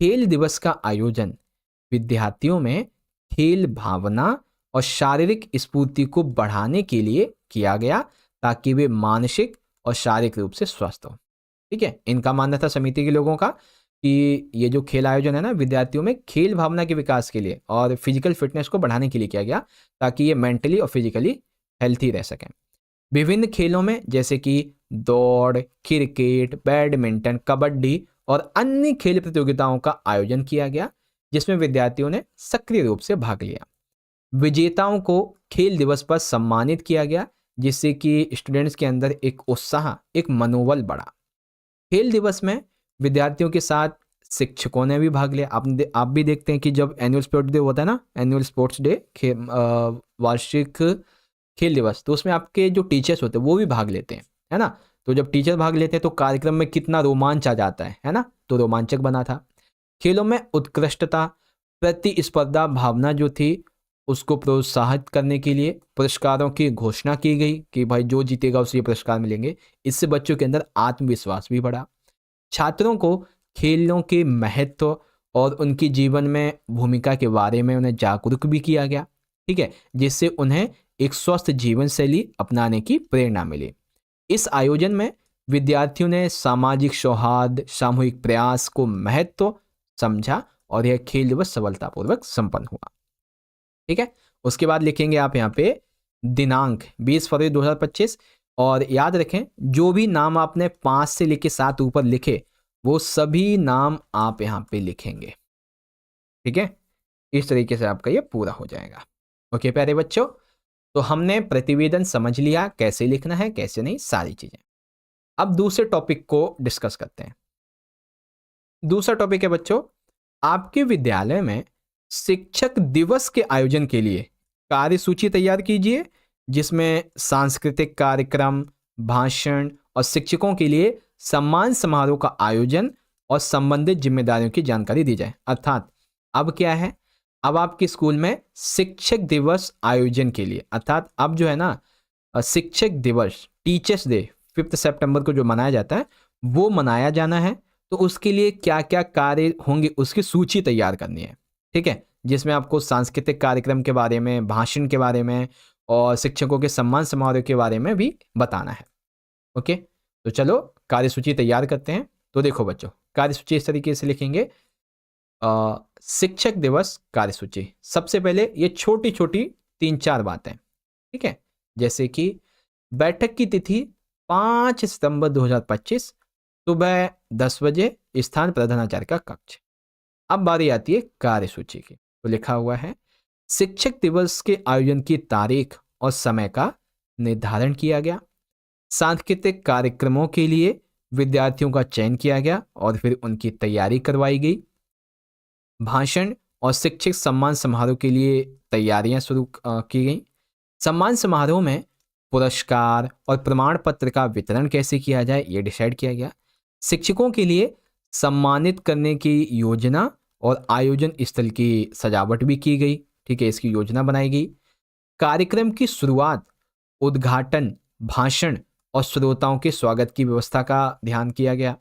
खेल दिवस का आयोजन विद्यार्थियों में खेल भावना और शारीरिक स्फूर्ति को बढ़ाने के लिए किया गया, ताकि वे मानसिक और शारीरिक रूप से स्वस्थ हो, ठीक है। इनका मानना था समिति के लोगों का कि ये जो खेल आयोजन है ना, विद्यार्थियों में खेल भावना के विकास के लिए और फिजिकल फिटनेस को बढ़ाने के लिए किया गया, ताकि ये मेंटली और फिजिकली हेल्थी रह सकें। विभिन्न खेलों में जैसे कि दौड़, क्रिकेट, बैडमिंटन, कबड्डी और अन्य खेल प्रतियोगिताओं का आयोजन किया गया, जिसमें विद्यार्थियों ने सक्रिय रूप से भाग लिया। विजेताओं को खेल दिवस पर सम्मानित किया गया, जिससे कि स्टूडेंट्स के अंदर एक उत्साह, एक मनोबल बढ़ा। खेल दिवस में विद्यार्थियों के साथ शिक्षकों ने भी भाग लिया। आप भी देखते हैं कि जब एनुअल स्पोर्ट्स डे होता है ना, एनुअल स्पोर्ट्स डे, वार्षिक खेल दिवस, तो उसमें आपके जो टीचर्स होते हैं वो भी भाग लेते हैं, है ना। तो जब टीचर भाग लेते हैं तो कार्यक्रम में कितना रोमांच आ जाता है ना, तो रोमांचक बना था। खेलों में उत्कृष्टता, प्रतिस्पर्धा भावना जो थी, उसको प्रोत्साहित करने के लिए पुरस्कारों की घोषणा की गई कि भाई जो जीतेगा उसे ये पुरस्कार मिलेंगे। इससे बच्चों के अंदर आत्मविश्वास भी बढ़ा। छात्रों को खेलों के महत्व और उनकी जीवन में भूमिका के बारे में उन्हें जागरूक भी किया गया, ठीक है, जिससे उन्हें एक स्वस्थ जीवन शैली अपनाने की प्रेरणा मिली। इस आयोजन में विद्यार्थियों ने सामाजिक सौहार्द, सामूहिक प्रयास को महत्व समझा, और यह खेल दिवस सफलतापूर्वक संपन्न हुआ, ठीक है। उसके बाद लिखेंगे आप यहाँ पे दिनांक 20 फरवरी 2025, और याद रखें जो भी नाम आपने 5 से लेके 7 ऊपर लिखे, वो सभी नाम आप यहाँ पे लिखेंगे, ठीक है। इस तरीके से आपका ये पूरा हो जाएगा। ओके प्यारे बच्चों, तो हमने प्रतिवेदन समझ लिया कैसे लिखना है, कैसे नहीं, सारी चीजें। अब दूसरे टॉपिक को डिस्कस करते हैं। दूसरा टॉपिक है बच्चों, आपके विद्यालय में शिक्षक दिवस के आयोजन के लिए कार्यसूची तैयार कीजिए, जिसमें सांस्कृतिक कार्यक्रम, भाषण और शिक्षकों के लिए सम्मान समारोह का आयोजन और संबंधित जिम्मेदारियों की जानकारी दी जाए। अर्थात अब क्या है, अब आपके स्कूल में शिक्षक दिवस आयोजन के लिए, अर्थात अब जो है ना शिक्षक दिवस, टीचर्स डे 5 सितंबर को जो मनाया जाता है, वो मनाया जाना है। तो उसके लिए क्या क्या कार्य होंगे उसकी सूची तैयार करनी है, ठीक है, जिसमें आपको सांस्कृतिक कार्यक्रम के बारे में, भाषण के बारे में और शिक्षकों के सम्मान समारोह के बारे में भी बताना है। ओके, तो चलो कार्यसूची तैयार करते हैं। तो देखो बच्चों, कार्यसूची इस तरीके से लिखेंगे, शिक्षक दिवस कार्यसूची। सबसे पहले ये छोटी छोटी 3-4 बातें, ठीक है, जैसे कि बैठक की तिथि 5 सितंबर 2025 सुबह 10 बजे स्थान प्रधानाचार्य का कक्ष। अब बारी आती है कार्यसूची की। तो लिखा हुआ है शिक्षक दिवस के आयोजन की तारीख और समय का निर्धारण किया गया। सांस्कृतिक कार्यक्रमों के लिए विद्यार्थियों का चयन किया गया और फिर उनकी तैयारी करवाई गई। भाषण और शिक्षक सम्मान समारोह के लिए तैयारियां शुरू की गई। सम्मान समारोह में पुरस्कार और प्रमाण पत्र का वितरण कैसे किया जाए ये डिसाइड किया गया। शिक्षकों के लिए सम्मानित करने की योजना और आयोजन स्थल की सजावट भी की गई। ठीक है, इसकी योजना बनाई गई। कार्यक्रम की शुरुआत, उद्घाटन, भाषण और श्रोताओं के स्वागत की व्यवस्था का ध्यान किया गया।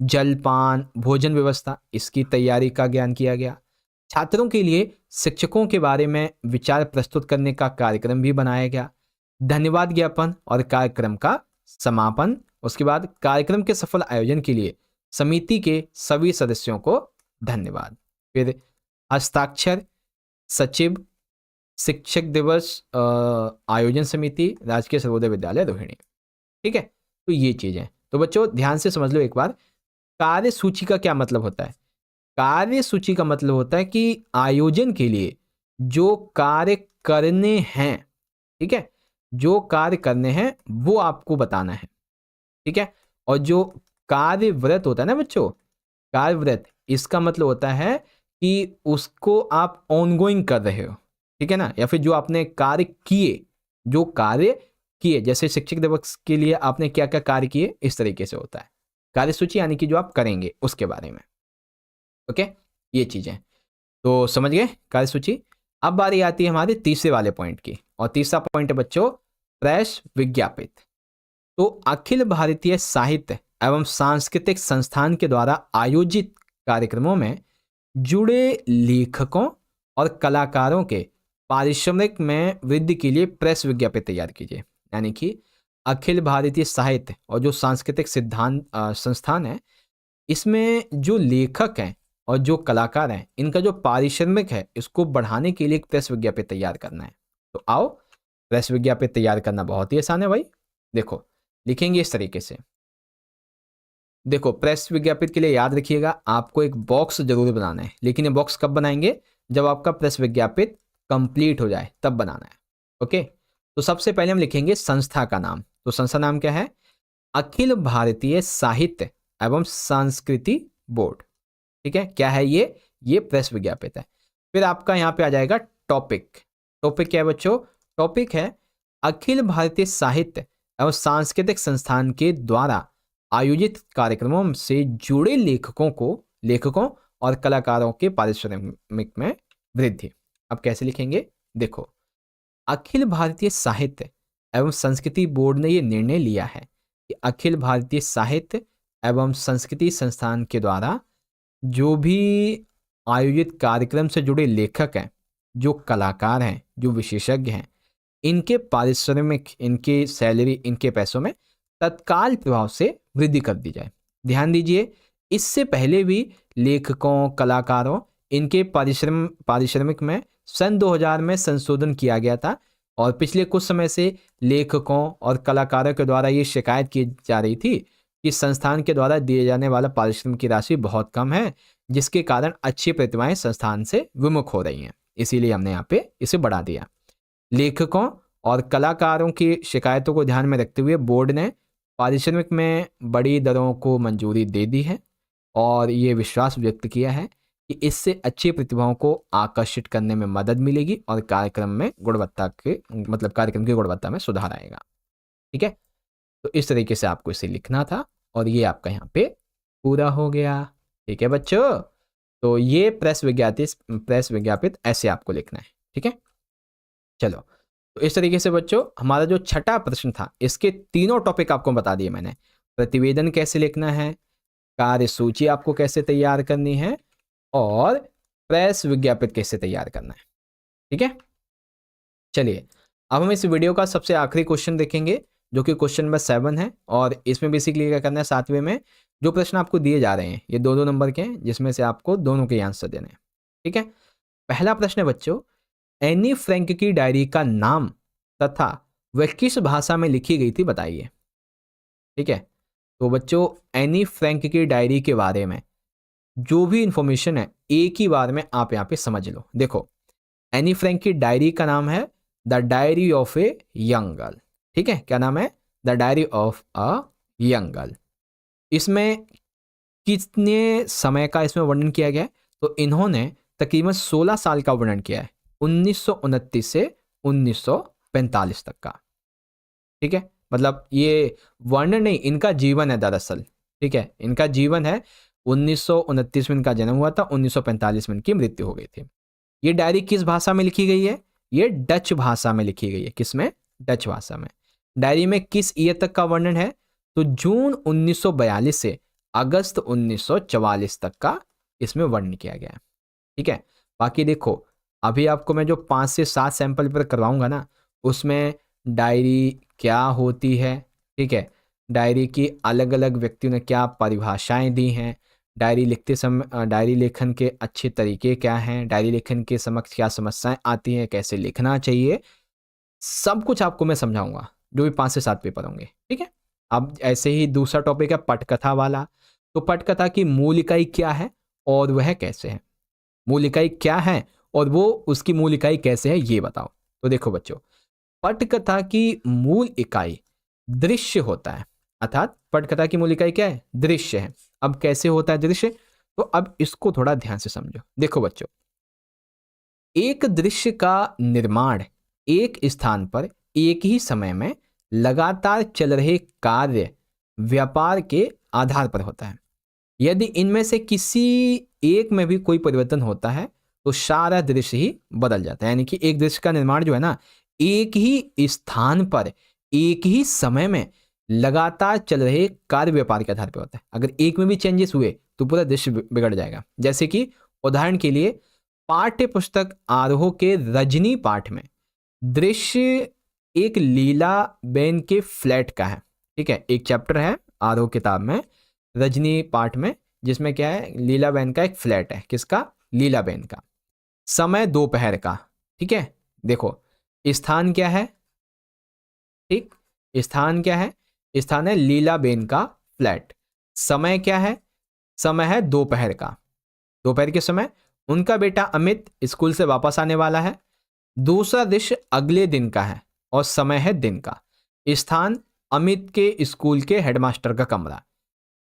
जलपान, भोजन व्यवस्था, इसकी तैयारी का ज्ञान किया गया। छात्रों के लिए शिक्षकों के बारे में विचार प्रस्तुत करने का कार्यक्रम भी बनाया गया। धन्यवाद ज्ञापन और कार्यक्रम का समापन। उसके बाद कार्यक्रम के सफल आयोजन के लिए समिति के सभी सदस्यों को धन्यवाद। फिर हस्ताक्षर सचिव, शिक्षक दिवस आयोजन समिति, राजकीय सर्वोदय विद्यालय रोहिणी। ठीक है, तो ये चीजें तो बच्चों ध्यान से समझ लो एक बार। कार्यसूची का क्या मतलब होता है? कार्यसूची का मतलब होता है कि आयोजन के लिए जो कार्य करने हैं, ठीक है, जो कार्य करने हैं वो आपको बताना है। ठीक है, और जो कार्यव्रत होता है ना बच्चों, कार्यव्रत, इसका मतलब होता है कि उसको आप ऑनगोइंग कर रहे हो। ठीक है ना, या फिर जो आपने कार्य किए, जो कार्य किए, जैसे शिक्षक दिवस के लिए आपने क्या क्या कार्य किए, इस तरीके से होता है कार्यसूची, यानी कि जो आप करेंगे उसके बारे में। ओके, ये चीजें तो समझ गए कार्यसूची। अब बारी आती है हमारे तीसरे वाले पॉइंट की, और तीसरा पॉइंट है बच्चों प्रेस विज्ञापित। तो अखिल भारतीय साहित्य एवं सांस्कृतिक संस्थान के द्वारा आयोजित कार्यक्रमों में जुड़े लेखकों और कलाकारों के पारिश्रमिक में वृद्धि के लिए प्रेस विज्ञापित तैयार कीजिए। यानी कि अखिल भारतीय साहित्य और जो सांस्कृतिक सिद्धांत संस्थान है, इसमें जो लेखक हैं और जो कलाकार हैं, इनका जो पारिश्रमिक है, इसको बढ़ाने के लिए एक प्रेस विज्ञापित तैयार करना है। तो आओ, प्रेस विज्ञापित तैयार करना बहुत ही आसान है भाई। देखो, लिखेंगे इस तरीके से। देखो, प्रेस विज्ञापित के लिए याद रखिएगा आपको एक बॉक्स जरूर बनाना है, लेकिन ये बॉक्स कब बनाएंगे? जब आपका प्रेस विज्ञापित कंप्लीट हो जाए तब बनाना है। ओके, तो सबसे पहले हम लिखेंगे संस्था का नाम। तो संस्था नाम क्या है? अखिल भारतीय साहित्य एवं संस्कृति बोर्ड। ठीक है, क्या है ये प्रेस विज्ञापित है। फिर आपका यहां पे आ जाएगा टॉपिक। टॉपिक क्या है बच्चों? टॉपिक है अखिल भारतीय साहित्य एवं सांस्कृतिक संस्थान के द्वारा आयोजित कार्यक्रमों से जुड़े लेखकों और कलाकारों के पारिश्रमिक में वृद्धि। अब कैसे लिखेंगे? देखो, अखिल भारतीय साहित्य एवं संस्कृति बोर्ड ने यह निर्णय लिया है कि अखिल भारतीय साहित्य एवं संस्कृति संस्थान के द्वारा जो भी आयोजित कार्यक्रम से जुड़े लेखक हैं, जो कलाकार हैं, जो विशेषज्ञ हैं, इनके पारिश्रमिक, इनके सैलरी, इनके पैसों में तत्काल प्रभाव से वृद्धि कर दी जाए। ध्यान दीजिए, इससे पहले भी लेखकों, कलाकारों, इनके पारिश्रमिक में सन 2000 में संशोधन किया गया था, और पिछले कुछ समय से लेखकों और कलाकारों के द्वारा ये शिकायत की जा रही थी कि संस्थान के द्वारा दिए जाने वाला पारिश्रमिक की राशि बहुत कम है, जिसके कारण अच्छी प्रतिभाएं संस्थान से विमुख हो रही हैं। इसीलिए हमने यहाँ पे इसे बढ़ा दिया। लेखकों और कलाकारों की शिकायतों को ध्यान में रखते हुए बोर्ड ने पारिश्रमिक में बड़ी दरों को मंजूरी दे दी है, और ये विश्वास व्यक्त किया है कि इससे अच्छी प्रतिभाओं को आकर्षित करने में मदद मिलेगी और कार्यक्रम की गुणवत्ता में सुधार आएगा। ठीक है, तो इस तरीके से आपको इसे लिखना था, और ये आपका यहाँ पे पूरा हो गया। ठीक है बच्चों, तो ये प्रेस विज्ञापित ऐसे आपको लिखना है। ठीक है, चलो, तो इस तरीके से बच्चों हमारा जो छठा प्रश्न था, इसके तीनों टॉपिक आपको बता दिए मैंने। प्रतिवेदन कैसे लिखना है, कार्यसूची आपको कैसे तैयार करनी है, और प्रेस विज्ञापित कैसे तैयार करना है। ठीक है, चलिए अब हम इस वीडियो का सबसे आखिरी क्वेश्चन देखेंगे, जो कि क्वेश्चन नंबर 7 है, और इसमें बेसिकली क्या करना है, 7वें में जो प्रश्न आपको दिए जा रहे हैं ये 2-2 नंबर के हैं, जिसमें से आपको दोनों के आंसर देने हैं। ठीक है, पहला प्रश्न है बच्चों, एनी फ्रैंक की डायरी का नाम तथा वह किस भाषा में लिखी गई थी बताइए। ठीक है, तो बच्चों एनी फ्रैंक की डायरी के बारे में जो भी इंफॉर्मेशन है एक ही बार में आप यहाँ पे समझ लो। देखो एनी फ्रैंक की डायरी का नाम है the diary of a young girl. ठीक है, क्या नाम है? The diary of a young girl. इसमें कितने समय का इसमें वर्णन किया गया है? तो इन्होंने तकरीबन 16 साल का वर्णन किया है, 1929 से 1945 तक का। ठीक है, मतलब ये वर्णन नहीं, इनका जीवन है दरअसल। ठीक है, इनका जीवन है। 1929 में इनका जन्म हुआ था, 1945 में इनकी मृत्यु हो गई थी। ये डायरी किस भाषा में लिखी गई है? ये डच भाषा में लिखी गई है। किस में? डच भाषा में। डायरी में किस ईयर तक का वर्णन है? तो जून 1942 से अगस्त 1944 तक का इसमें वर्णन किया गया है। ठीक है, बाकी देखो अभी आपको मैं जो 5 से 7 सैंपल पेपर करवाऊंगा ना, उसमें डायरी क्या होती है, ठीक है, डायरी की अलग अलग व्यक्तियों ने क्या परिभाषाएं दी हैं, डायरी लिखते समय डायरी लेखन के अच्छे तरीके क्या हैं, डायरी लेखन के समक्ष क्या समस्याएं आती हैं, कैसे लिखना चाहिए, सब कुछ आपको मैं समझाऊंगा जो भी 5 से 7 पेपर होंगे। ठीक है, अब ऐसे ही दूसरा टॉपिक है पटकथा वाला। तो पटकथा की मूल इकाई क्या है और वह कैसे है? मूल इकाई क्या है और वो उसकी मूल इकाई कैसे है ये बताओ। तो देखो बच्चों, पटकथा की मूल इकाई दृश्य होता है, अर्थात पटकथा की मूल इकाई क्या है? दृश्य है। अब कैसे होता है दृश्य? तो अब इसको थोड़ा ध्यान से समझो। देखो बच्चों, एक दृश्य का निर्माण एक स्थान पर एक ही समय में लगातार चल रहे कार्य व्यापार के आधार पर होता है। यदि इनमें से किसी एक में भी कोई परिवर्तन होता है तो सारा दृश्य ही बदल जाता है। यानी कि एक दृश्य का निर्माण जो है ना, एक ही स्थान पर एक ही समय में लगातार चल रहे कार्य व्यापार के आधार पर होता है। अगर एक में भी चेंजेस हुए तो पूरा दृश्य बिगड़ जाएगा। जैसे कि उदाहरण के लिए पाठ्य पुस्तक आरोह के रजनी पाठ में दृश्य एक लीला बेन के फ्लैट का है। ठीक है, एक चैप्टर है आरोह किताब में रजनी पाठ में, जिसमें क्या है, लीला बेन का एक फ्लैट है। किसका? लीला बेन का। समय दोपहर का। ठीक है, देखो स्थान क्या है? ठीक, स्थान क्या है? स्थान है लीला बेन का फ्लैट। समय क्या है? समय है दोपहर का। दोपहर के समय उनका बेटा अमित स्कूल से वापस आने वाला है। दूसरा दृश्य अगले दिन का है और समय है दिन का। स्थान अमित के स्कूल के हेडमास्टर का कमरा।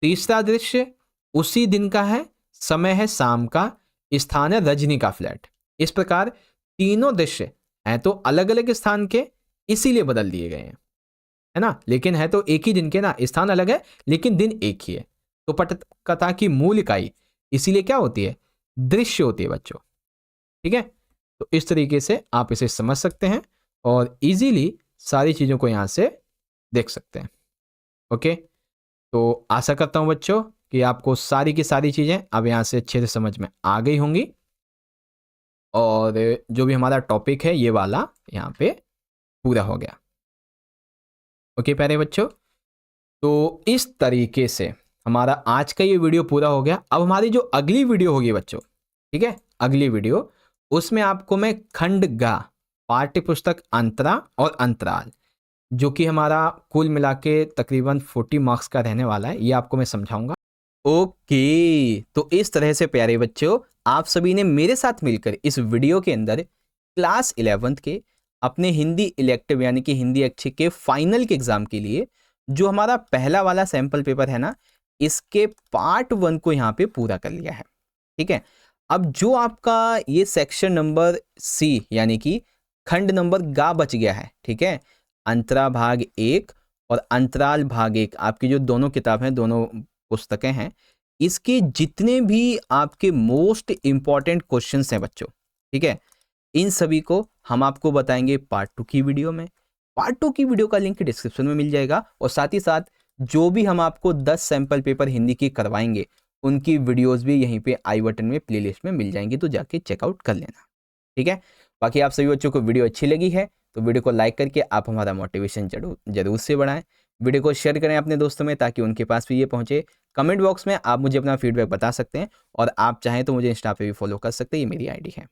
तीसरा दृश्य उसी दिन का है, समय है शाम का, स्थान है रजनी का फ्लैट। इस प्रकार तीनों दृश्य हैं तो अलग अलग स्थान के, इसीलिए बदल दिए गए हैं, है ना, लेकिन है तो एक ही दिन के ना, स्थान अलग है लेकिन दिन एक ही है। तो पटकथा की मूल इकाई इसीलिए क्या होती है? दृश्य होती है बच्चों। ठीक है, तो इस तरीके से आप इसे समझ सकते हैं और इजीली सारी चीजों को यहां से देख सकते हैं। ओके, तो आशा करता हूं बच्चों कि आपको सारी की सारी चीजें अब यहां से अच्छे से समझ में आ गई होंगी और जो भी हमारा टॉपिक है ये वाला यहां पे पूरा हो गया। ओके प्यारे बच्चों, तो इस तरीके से हमारा आज का ये वीडियो पूरा हो गया। अब हमारी जो अगली वीडियो होगी बच्चों, ठीक है, अगली वीडियो, उसमें आपको मैं खंड गा पाठ्य पुस्तक अंतरा और अंतराल, जो कि हमारा कुल मिला के तकरीबन 40 मार्क्स का रहने वाला है, ये आपको मैं समझाऊंगा। ओके, तो इस तरह से प्यारे बच्चों आप सभी ने मेरे साथ मिलकर इस वीडियो के अंदर क्लास 11th के अपने हिंदी इलेक्टिव यानी कि हिंदी अच्छे के फाइनल के एग्जाम के लिए जो हमारा पहला वाला सैंपल पेपर है ना, इसके पार्ट 1 को यहाँ पे पूरा कर लिया है। ठीक है, अब जो आपका ये सेक्शन नंबर सी यानी कि खंड नंबर गा बच गया है, ठीक है, अंतरा भाग 1 और अंतराल भाग 1 आपकी जो दोनों किताब हैं, दोनों पुस्तकें हैं, इसके जितने भी आपके मोस्ट इंपॉर्टेंट क्वेश्चंस हैं बच्चों, ठीक है, इन सभी को हम आपको बताएंगे पार्ट 2 की वीडियो में। पार्ट 2 की वीडियो का लिंक डिस्क्रिप्शन में मिल जाएगा और साथ ही साथ जो भी हम आपको 10 सैंपल पेपर हिंदी की करवाएंगे उनकी वीडियोस भी यहीं पे आई बटन में प्लेलिस्ट में मिल जाएंगी, तो जाके चेकआउट कर लेना। ठीक है, बाकी आप सभी बच्चों को वीडियो अच्छी लगी है तो वीडियो को लाइक करके आप हमारा मोटिवेशन जरूर से बढ़ाएं। वीडियो को शेयर करें अपने दोस्तों में ताकि उनके पास भी ये पहुंचे। कमेंट बॉक्स में आप मुझे अपना फीडबैक बता सकते हैं और आप चाहें तो मुझे इंस्टा पे भी फॉलो कर सकते हैं, ये मेरी आईडी है।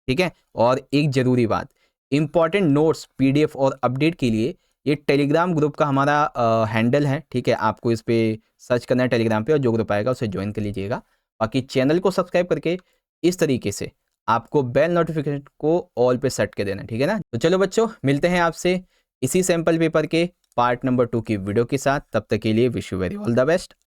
ठीक है, और एक जरूरी बात, इंपॉर्टेंट नोट्स पीडीएफ और अपडेट के लिए ये टेलीग्राम ग्रुप का हमारा हैंडल है, ठीक है। आपको इस पर सर्च करना है टेलीग्राम पे और जो ग्रुप आएगा उसे ज्वाइन कर लीजिएगा। बाकी चैनल को सब्सक्राइब करके इस तरीके से आपको बेल नोटिफिकेशन को ऑल पे सेट कर देना, ठीक है ना। तो चलो बच्चों, मिलते हैं आपसे इसी सैम्पल पेपर के पार्ट नंबर 2 की वीडियो के साथ। तब तक के लिए wish you very all the best.